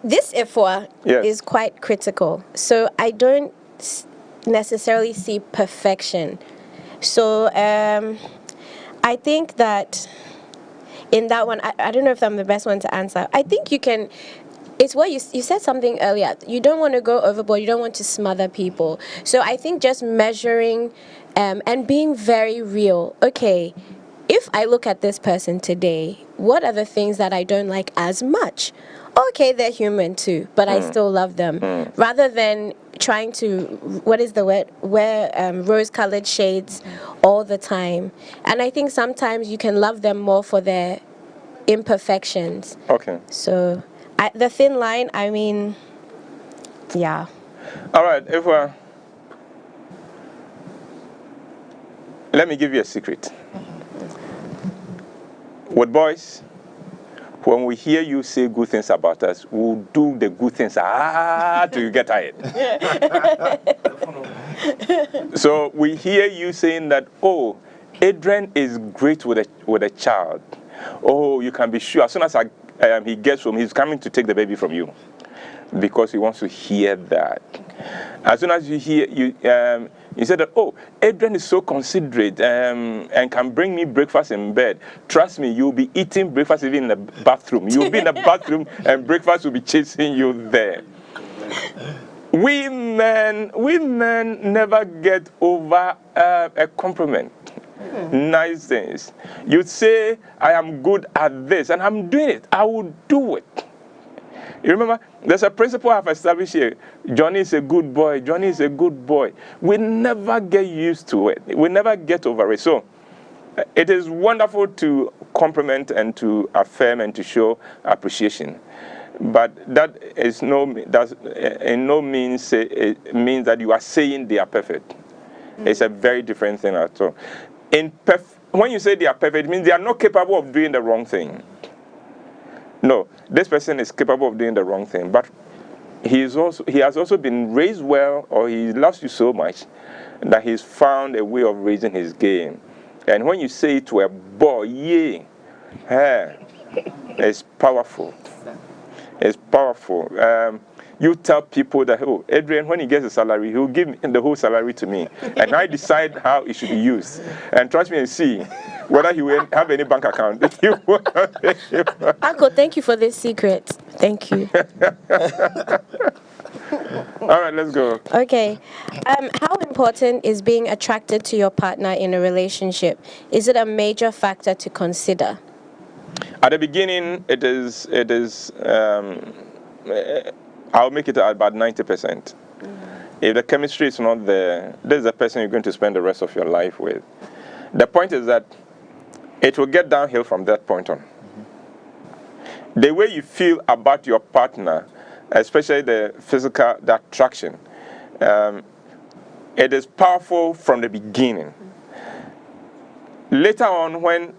This Ifwa is quite critical. So I don't necessarily see perfection. So I think that in that one, I don't know if I'm the best one to answer. I think you can. It's what you said something earlier. You don't want to go overboard. You don't want to smother people. So I think just measuring and being very real. Okay, if I look at this person today, what are the things that I don't like as much? Okay, they're human too, but I still love them. Rather than trying to, what is the word, wear rose-colored shades all the time. And I think sometimes you can love them more for their imperfections. Okay. So the thin line, I mean, yeah. All right, let me give you a secret. With boys, when we hear you say good things about us, we'll do the good things till you get tired. So we hear you saying that, oh, Adrian is great with a child. Oh, you can be sure as soon as he gets home, he's coming to take the baby from you, because he wants to hear that. As soon as you hear you said that, oh, Adrian is so considerate and can bring me breakfast in bed. Trust me, you'll be eating breakfast even in the bathroom. You'll be in the bathroom and breakfast will be chasing you there. We men never get over a compliment. Nice things. You'd say, I am good at this, and I'm doing it. I will do it. You remember, there's a principle I've established here. Johnny is a good boy. Johnny is a good boy. We never get used to it. We never get over it. So it is wonderful to compliment and to affirm and to show appreciation. But that is in no means it means that you are saying they are perfect. It's a very different thing at all. when you say they are perfect, it means they are not capable of doing the wrong thing. No, this person is capable of doing the wrong thing, but he has also been raised well, or he loves you so much that he's found a way of raising his game. And when you say it to a boy, yeah, it's powerful. It's powerful. You tell people that, oh, Adrian, when he gets a salary, he'll give the whole salary to me, and I decide how it should be used. And trust me and see whether he will have any bank account. Uncle, thank you for this secret. Thank you. All right, let's go. Okay. How important is being attracted to your partner in a relationship? Is it a major factor to consider? At the beginning, it is. I'll make it about 90%. If the chemistry is not there, this is the person you're going to spend the rest of your life with. The point is that it will get downhill from that point on. The way you feel about your partner, especially the physical, the attraction, it is powerful from the beginning. Later on, when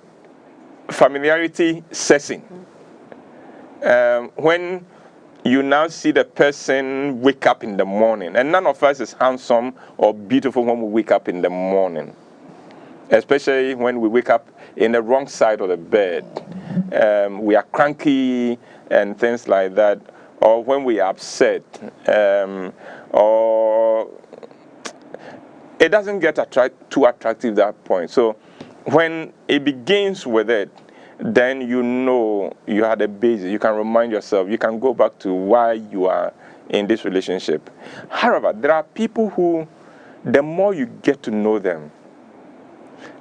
familiarity sets in, when you now see the person wake up in the morning, and none of us is handsome or beautiful when we wake up in the morning, especially when we wake up in the wrong side of the bed. We are cranky and things like that, or when we are upset, or it doesn't get too attractive at that point. So when it begins with it, then you know you had a basis. You can remind yourself. You can go back to why you are in this relationship. However, there are people who, the more you get to know them,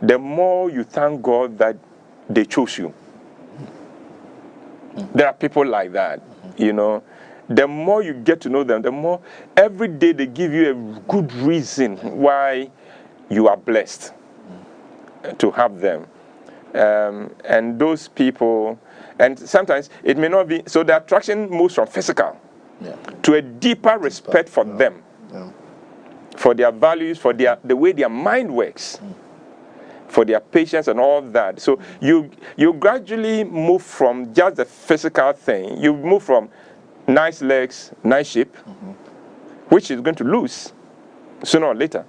the more you thank God that they chose you. There are people like that, you know. The more you get to know them, the more every day they give you a good reason why you are blessed to have them. And those people, and sometimes it may not be, so the attraction moves from physical to a deeper respect for them, for their values, for the way their mind works, for their patience and all that. So you gradually move from just the physical thing. You move from nice legs, nice shape, which is going to lose sooner or later.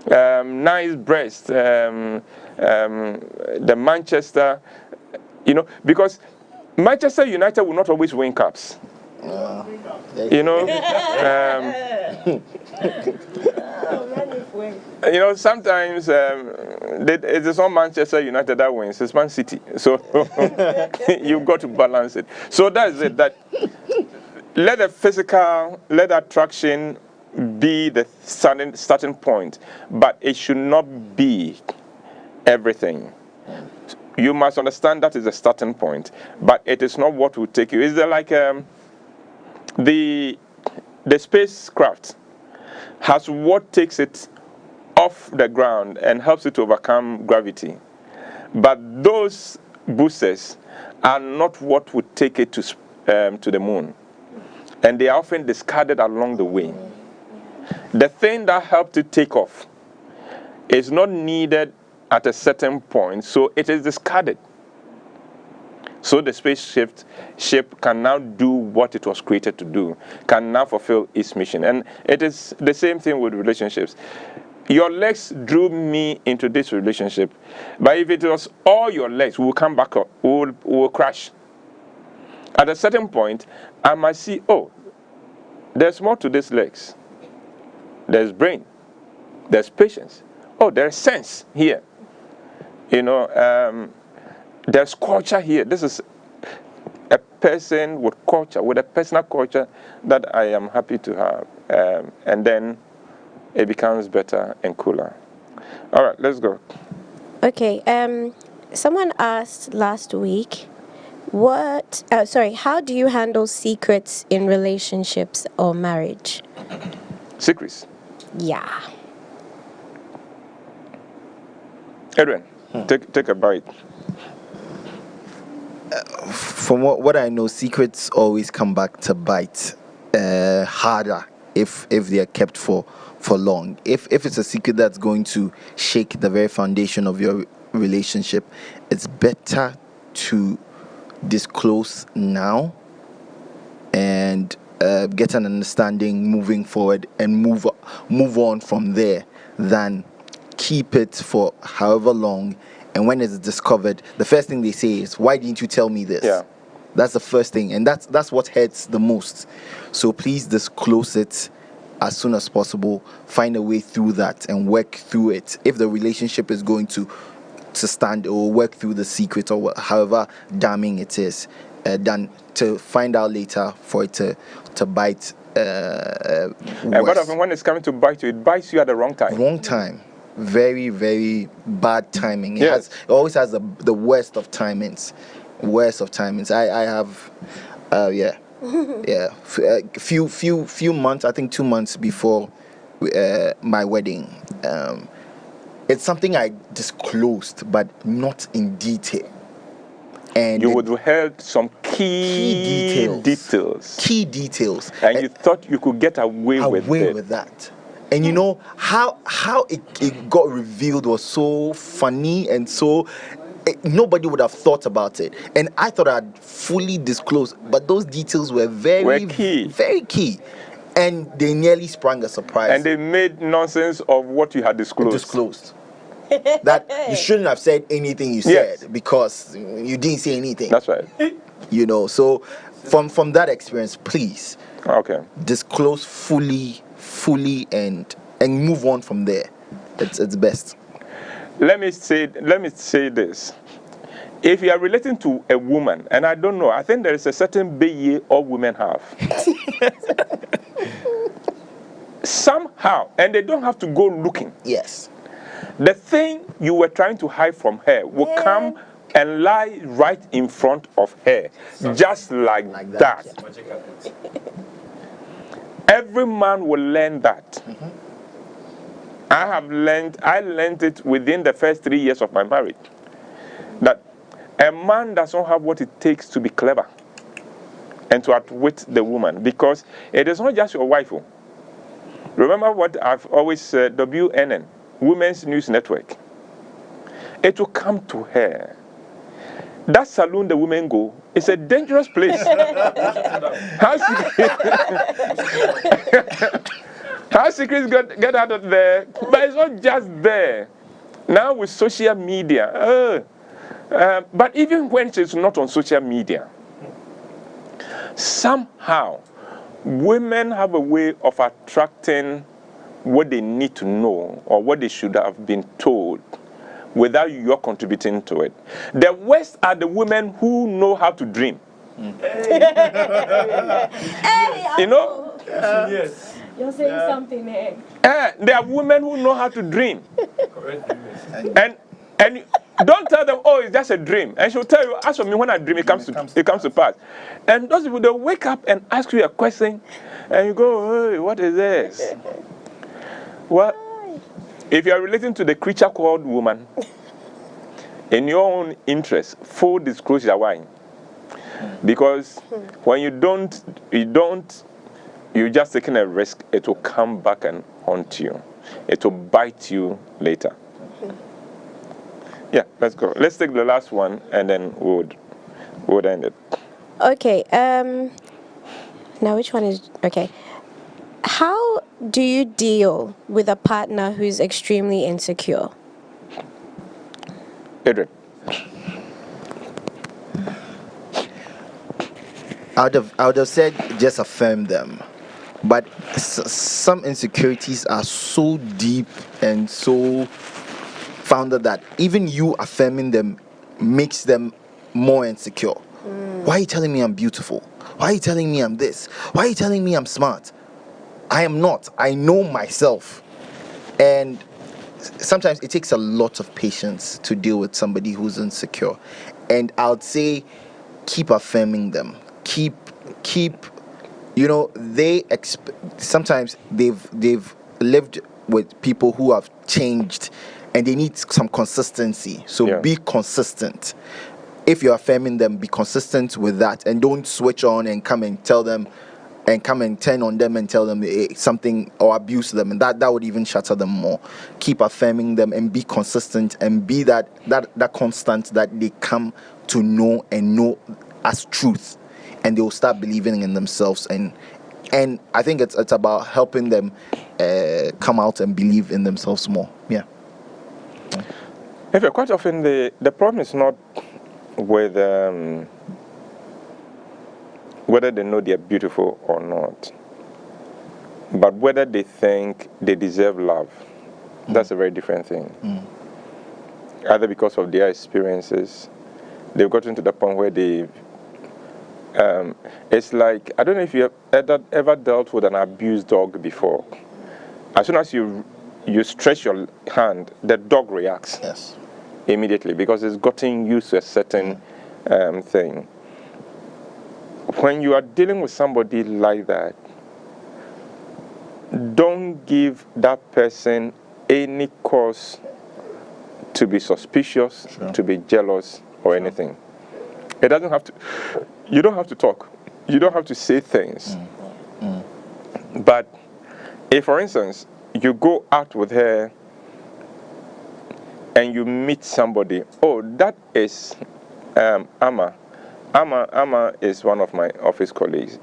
Nice breast, the Manchester, you know, because Manchester United will not always win cups. You know, you know, sometimes it is not Manchester United that wins, it's Man City. So you've got to balance it. So that's it. That let the attraction be the starting point, but it should not be everything. You must understand that is the starting point, but it is not what will take you. Is there like the spacecraft has what takes it off the ground and helps it to overcome gravity, but those boosters are not what would take it to the moon, and they are often discarded along the way. The thing that helped it take off is not needed at a certain point, so it is discarded. So the spaceship can now do what it was created to do, can now fulfill its mission. And it is the same thing with relationships. Your legs drew me into this relationship, but if it was all your legs, we will come back up, we will crash. At a certain point, I might see, oh, there's more to these legs. There's brain, there's patience. Oh, there's sense here. You know, there's culture here. This is a person with culture, with a personal culture that I am happy to have. And then it becomes better and cooler. All right, let's go. Okay. Someone asked last week, how do you handle secrets in relationships or marriage? Secrets? Yeah. Adrian, take a bite. From what I know, secrets always come back to bite harder if they are kept for long. If it's a secret that's going to shake the very foundation of your relationship, it's better to disclose now and get an understanding moving forward and move on from there than keep it for however long, and when it's discovered, the first thing they say is, why didn't you tell me this? Yeah. That's the first thing, and that's what hurts the most. So please disclose it as soon as possible. Find a way through that and work through it. If the relationship is going to stand, or work through the secret, or however damning it is, than to find out later for it to bite And worse. quite often when it's coming to bite you, it bites you at the wrong time. Wrong time. Very, very bad timing. It Yes. it always has the worst of timings. I have few months, I think 2 months before my wedding, it's something I disclosed but not in detail. And You would have some key details. And you thought you could get away with that. And you know how it got revealed was so funny, and so nobody would have thought about it. And I thought I'd fully disclosed, but those details were very key. And they nearly sprung a surprise. And they made nonsense of what you had disclosed. That you shouldn't have said anything you said, because you didn't say anything. That's right. You know, so from that experience, please disclose fully and move on from there. It's best. Let me say this. If you are relating to a woman, and I don't know, I think there is a certain behavior all women have. Somehow, and they don't have to go looking. Yes. The thing you were trying to hide from her will come and lie right in front of her, just like that. Every man will learn that. I learned it within the first 3 years of my marriage, that a man does not have what it takes to be clever and to outwit the woman, because it is not just your wife. Remember what I've always said, WNN, Women's News Network. It will come to her. That saloon the women go is a dangerous place. How secrets get out of there? But it's not just there. Now with social media. But even when it's not on social media, somehow women have a way of attracting what they need to know or what they should have been told without you contributing to it. The worst are the women who know how to dream. You know? Yes. You're saying something, eh? There are women who know how to dream. And don't tell them, oh, it's just a dream. And she'll tell you, as for me, when I dream, it comes to pass. And those people, they'll wake up and ask you a question, and you go, hey, what is this? Well, if you are relating to the creature called woman, in your own interest, full disclosure, why? Because when you're just taking a risk, it will come back and haunt you. It will bite you later. Yeah, let's go. Let's take the last one, and then we'll end it. Okay. Now, which one is okay? How do you deal with a partner who's extremely insecure? Adrian. I would have said just affirm them, but some insecurities are so deep and so founded that even you affirming them makes them more insecure. Why are you telling me I'm beautiful? Why are you telling me I'm this? Why are you telling me I'm smart? I am not. I know myself. And sometimes it takes a lot of patience to deal with somebody who's insecure. And I would say keep affirming them. Keep you know, sometimes they've lived with people who have changed and they need some consistency. So be consistent. If you're affirming them, be consistent with that, and don't switch on and come and tell them and come and turn on them and tell them something or abuse them, and that would even shatter them more. Keep affirming them and be consistent and be that constant that they come to know and know as truth, and they will start believing in themselves. And I think it's about helping them come out and believe in themselves more. Yeah. If quite often the problem is not with whether they know they are beautiful or not, but whether they think they deserve love. That's a very different thing. Either because of their experiences, they've gotten to the point where they it's like, I don't know if you have ever dealt with an abused dog before. As soon as you stretch your hand, the dog reacts. Yes. Immediately, because it's gotten used to a certain thing. When you are dealing with somebody like that, don't give that person any cause to be suspicious, to be jealous, or anything. It doesn't have to. You don't have to talk. You don't have to say things. But if, for instance, you go out with her and you meet somebody, oh, that is Amma. Amma is one of my office colleagues.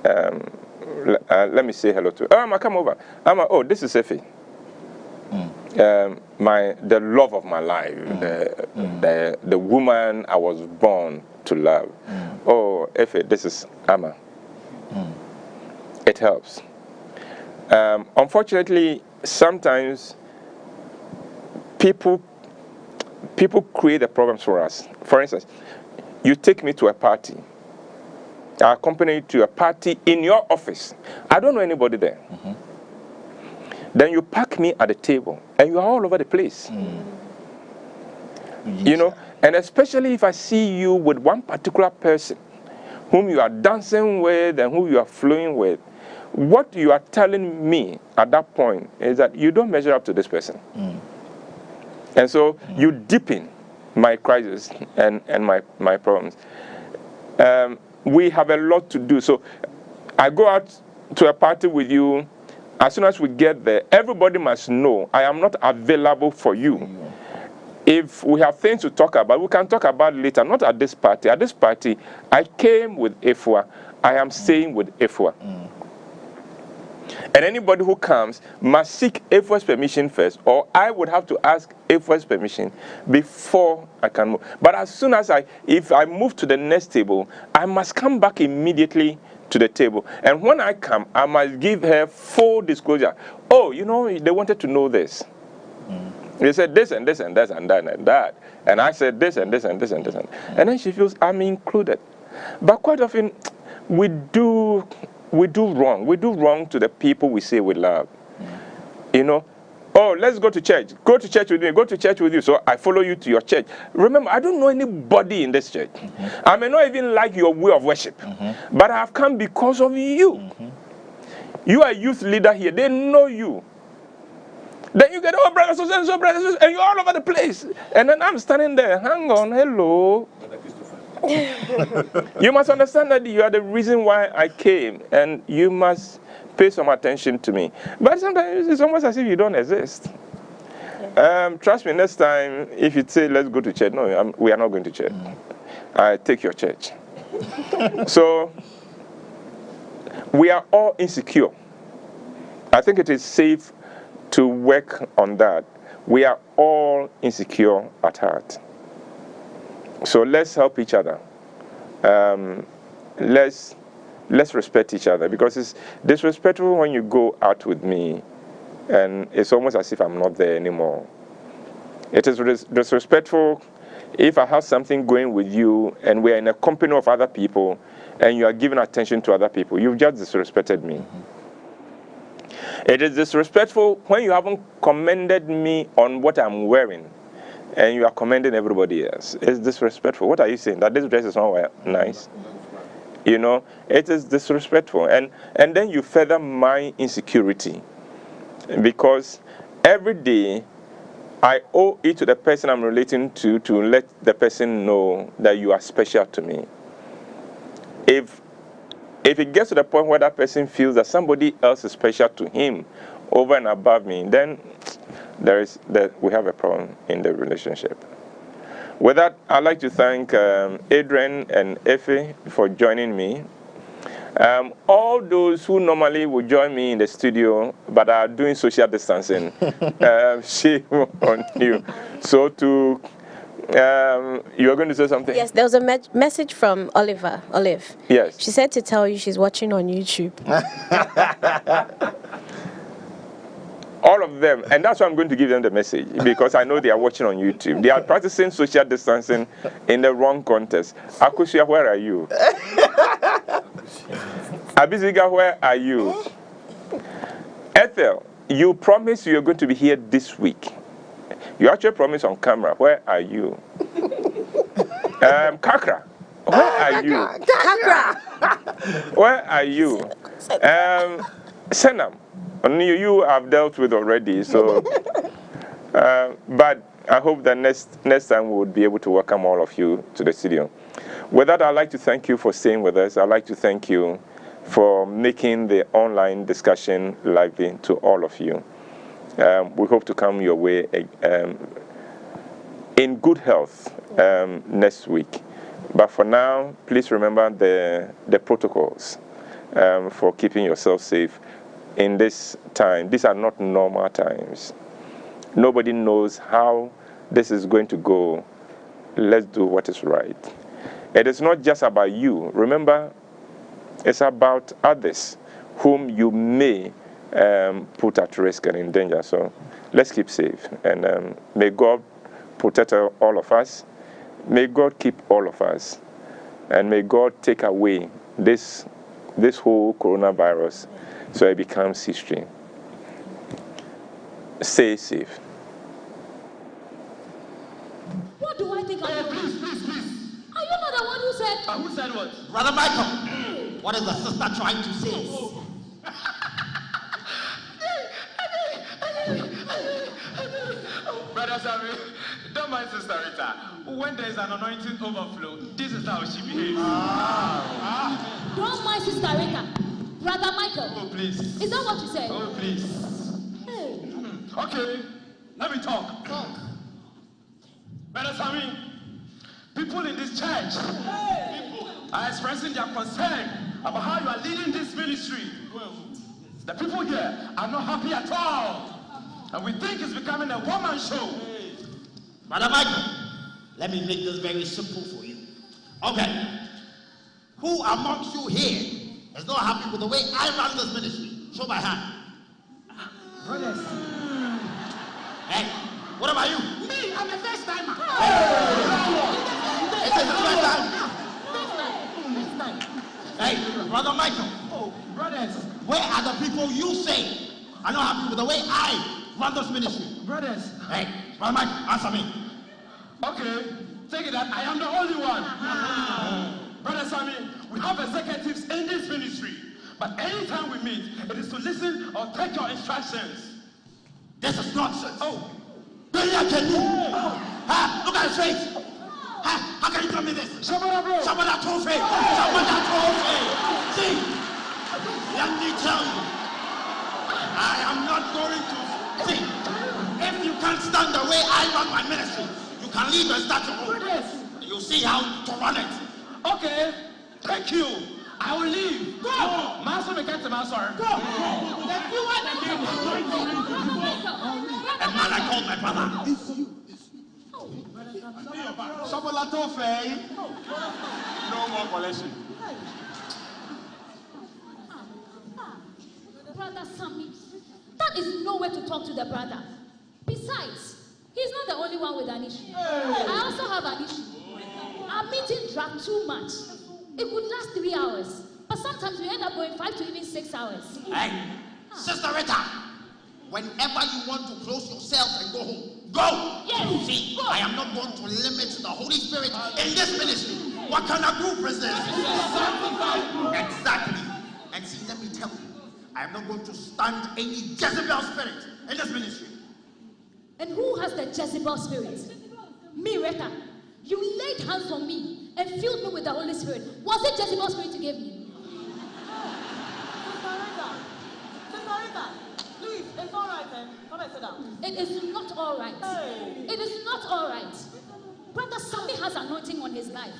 Let me say hello to her. Oh, Amma, come over. Amma, oh, this is Effie. The love of my life, the woman I was born to love. Oh, Effie, this is Amma. It helps. Unfortunately, sometimes people create the problems for us. For instance, you take me to a party. I accompany you to a party in your office. I don't know anybody there. Then you pack me at the table, and you are all over the place. You know, and especially if I see you with one particular person whom you are dancing with and who you are flowing with, what you are telling me at that point is that you don't measure up to this person. And so you deepen my crisis and my problems. We have a lot to do. So I go out to a party with you. As soon as we get there, everybody must know I am not available for you. If we have things to talk about, we can talk about later, not at this party. At this party, I came with Efua. I am staying with Efua. And anybody who comes must seek Efua's permission first, or I would have to ask Efua's permission before I can move. But as soon as if I move to the next table, I must come back immediately to the table. And when I come, I must give her full disclosure. Oh, you know, they wanted to know this. They said this and this and this and that and that. And I said this and this and this and this. And then she feels I'm included. But quite often, we do wrong. We do wrong to the people we say we love. You know, oh, let's go to church. Go to church with me. Go to church with you. So I follow you to your church. Remember, I don't know anybody in this church. I may not even like your way of worship. But I have come because of you. You are a youth leader here. They know you. Then you get, oh, brothers and sisters, and you're all over the place. And then I'm standing there. Hang on, hello. You must understand that you are the reason why I came, and you must pay some attention to me. But sometimes it's almost as if you don't exist. Trust me, next time, if you say, let's go to church, no, we are not going to church. I take your church. So, we are all insecure. I think it is safe to work on that. We are all insecure at heart. So let's help each other. Let's respect each other, because it's disrespectful when you go out with me and it's almost as if I'm not there anymore. It is disrespectful if I have something going with you and we're in a company of other people and you are giving attention to other people. You've just disrespected me. It is disrespectful when you haven't commended me on what I'm wearing and you are commending everybody else. It's disrespectful. What are you saying? That this dress is not nice? You know, it is disrespectful. And then you further my insecurity, because every day I owe it to the person I'm relating to let the person know that you are special to me. If If it gets to the point where that person feels that somebody else is special to him over and above me, then we have a problem in the relationship. With that, I'd like to thank Adrian and Effie for joining me. All those who normally would join me in the studio but are doing social distancing, shame on you. So you are going to say something? Yes, there was a message from Olive. Yes. She said to tell you she's watching on YouTube. All of them, and that's why I'm going to give them the message, because I know they are watching on YouTube. They are practicing social distancing in the wrong context. Akusia, where are you? Abiziga, where are you? Ethel, you promised you are going to be here this week. You actually promised on camera. Where are you? Kakra, where are you? Kakra! Where are you? Senam, you have dealt with already, so but I hope that next time we would be able to welcome all of you to the studio. With that, I'd like to thank you for staying with us. I'd like to thank you for making the online discussion lively to all of you. We hope to come your way in good health next week. But for now, please remember the protocols for keeping yourself safe in this time. These are not normal times. Nobody knows how this is going to go. Let's do what is right. It is not just about you. Remember, it's about others whom you may put at risk and in danger. So let's keep safe. And may God protect all of us. May God keep all of us. And may God take away this whole coronavirus so it becomes history. Stay safe. What do I think about Please. Are you not the one who said? Who said what? Brother Michael, what is the sister trying to say? Brother Sammy, don't mind Sister Rita. When there is an anointing overflow, this is how she behaves. Don't mind Sister Rita. Brother Michael. Oh, please. Is that what you said? Oh, please. Hey. Okay, let me talk. Talk. Brother Sammy, people in this church are expressing their concern about how you are leading this ministry. The people here are not happy at all. And we think it's becoming a one-man show. Brother Michael, let me make this very simple for you. Okay. Who amongst you here is not happy with the way I run this ministry? Show my hand. Brothers. Hey, what about you? Me, I'm a first timer. Is this the first time? Hey, Brother Michael. Oh, brothers. Where are the people you say are not happy with the way I run this ministry? Brothers. Hey, Brother Mike, answer me. Okay, take it that I am the only one. Brother Sammy, we have executives in this ministry, but anytime we meet, it is to listen or take your instructions. This is nonsense. Oh. Look at his face. How can you tell me this? Shabada bro. Shabada trophy. See, let me tell you, I am not going to see. If you can't stand the way I run my ministry, you can leave and start your own. You'll see how to run it. Okay, thank you. I will leave. Go. Master, we can't sorry. Go. And man, I called my brother. No more collection. Brother Sammy, that is no way to talk to the brother. Besides, he's not the only one with an issue. I also have an issue. Our meeting dragged too much. It could last 3 hours, but sometimes we end up going 5 to even 6 hours. Hey, Sister Rita, whenever you want to close yourself and go home, go! Yes. See, go. I am not going to limit the Holy Spirit in this ministry. What kind of group is this? Exactly. And see, let me tell you, I am not going to stand any Jezebel spirit in this ministry. And who has the Jezebel spirit? Me, Rita. You laid hands on me and filled me with the Holy Spirit. Was it Jezebel spirit you gave me? Sister, please, it's all right, then. Come and sit down. It is not all right. Hey. It is not all right. Brother Sammy has anointing on his life.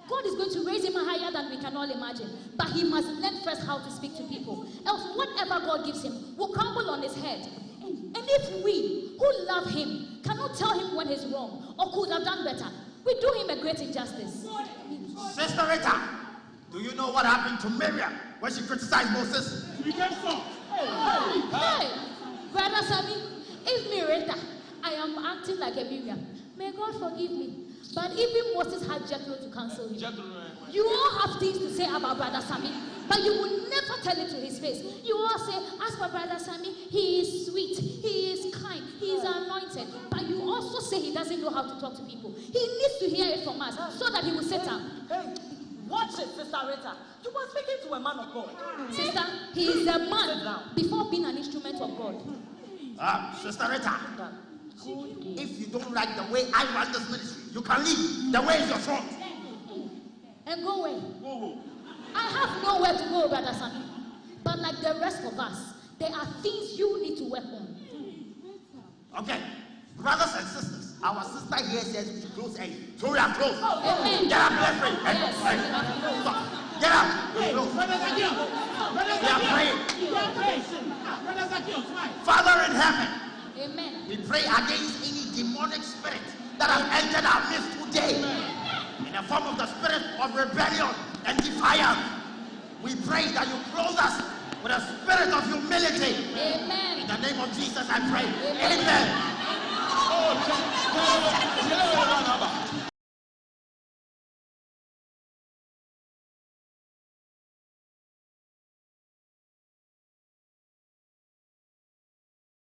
God is going to raise him higher than we can all imagine. But he must learn first how to speak to people. Else, whatever God gives him will crumble on his head. And if we, who love him, cannot tell him when he's wrong or could have done better, we do him a great injustice. Sister Rita, do you know what happened to Miriam when she criticized Moses? Hey, Brother Sammy, it's me, Rita. I am acting like a Miriam. May God forgive me. But even Moses had Jethro to counsel him. You all have things to say about Brother Sammy, but you will never tell it to his face. You all say, as for Brother Sammy, he is sweet, he is kind, he is anointed. But you also say he doesn't know how to talk to people. He needs to hear it from us so that he will sit up. Hey, watch it, Sister Rita. You were speaking to a man of God. Sister, he is a man before being an instrument of God. Sister Rita, if you don't like the way I run this ministry, you can leave. The way is your front. And go away. I have nowhere to go, Brother Sammy. But like the rest of us, there are things you need to work on. Okay, brothers and sisters, our sister here says we should close early. So we are closed. Amen. Get up, let's pray. Get up. We are praying. Father in heaven, amen. We pray against any demonic spirit that has entered our midst today in the form of the spirit of rebellion and defiance. We pray that you clothe us with a spirit of humility. Amen. In the name of Jesus, I pray. Amen.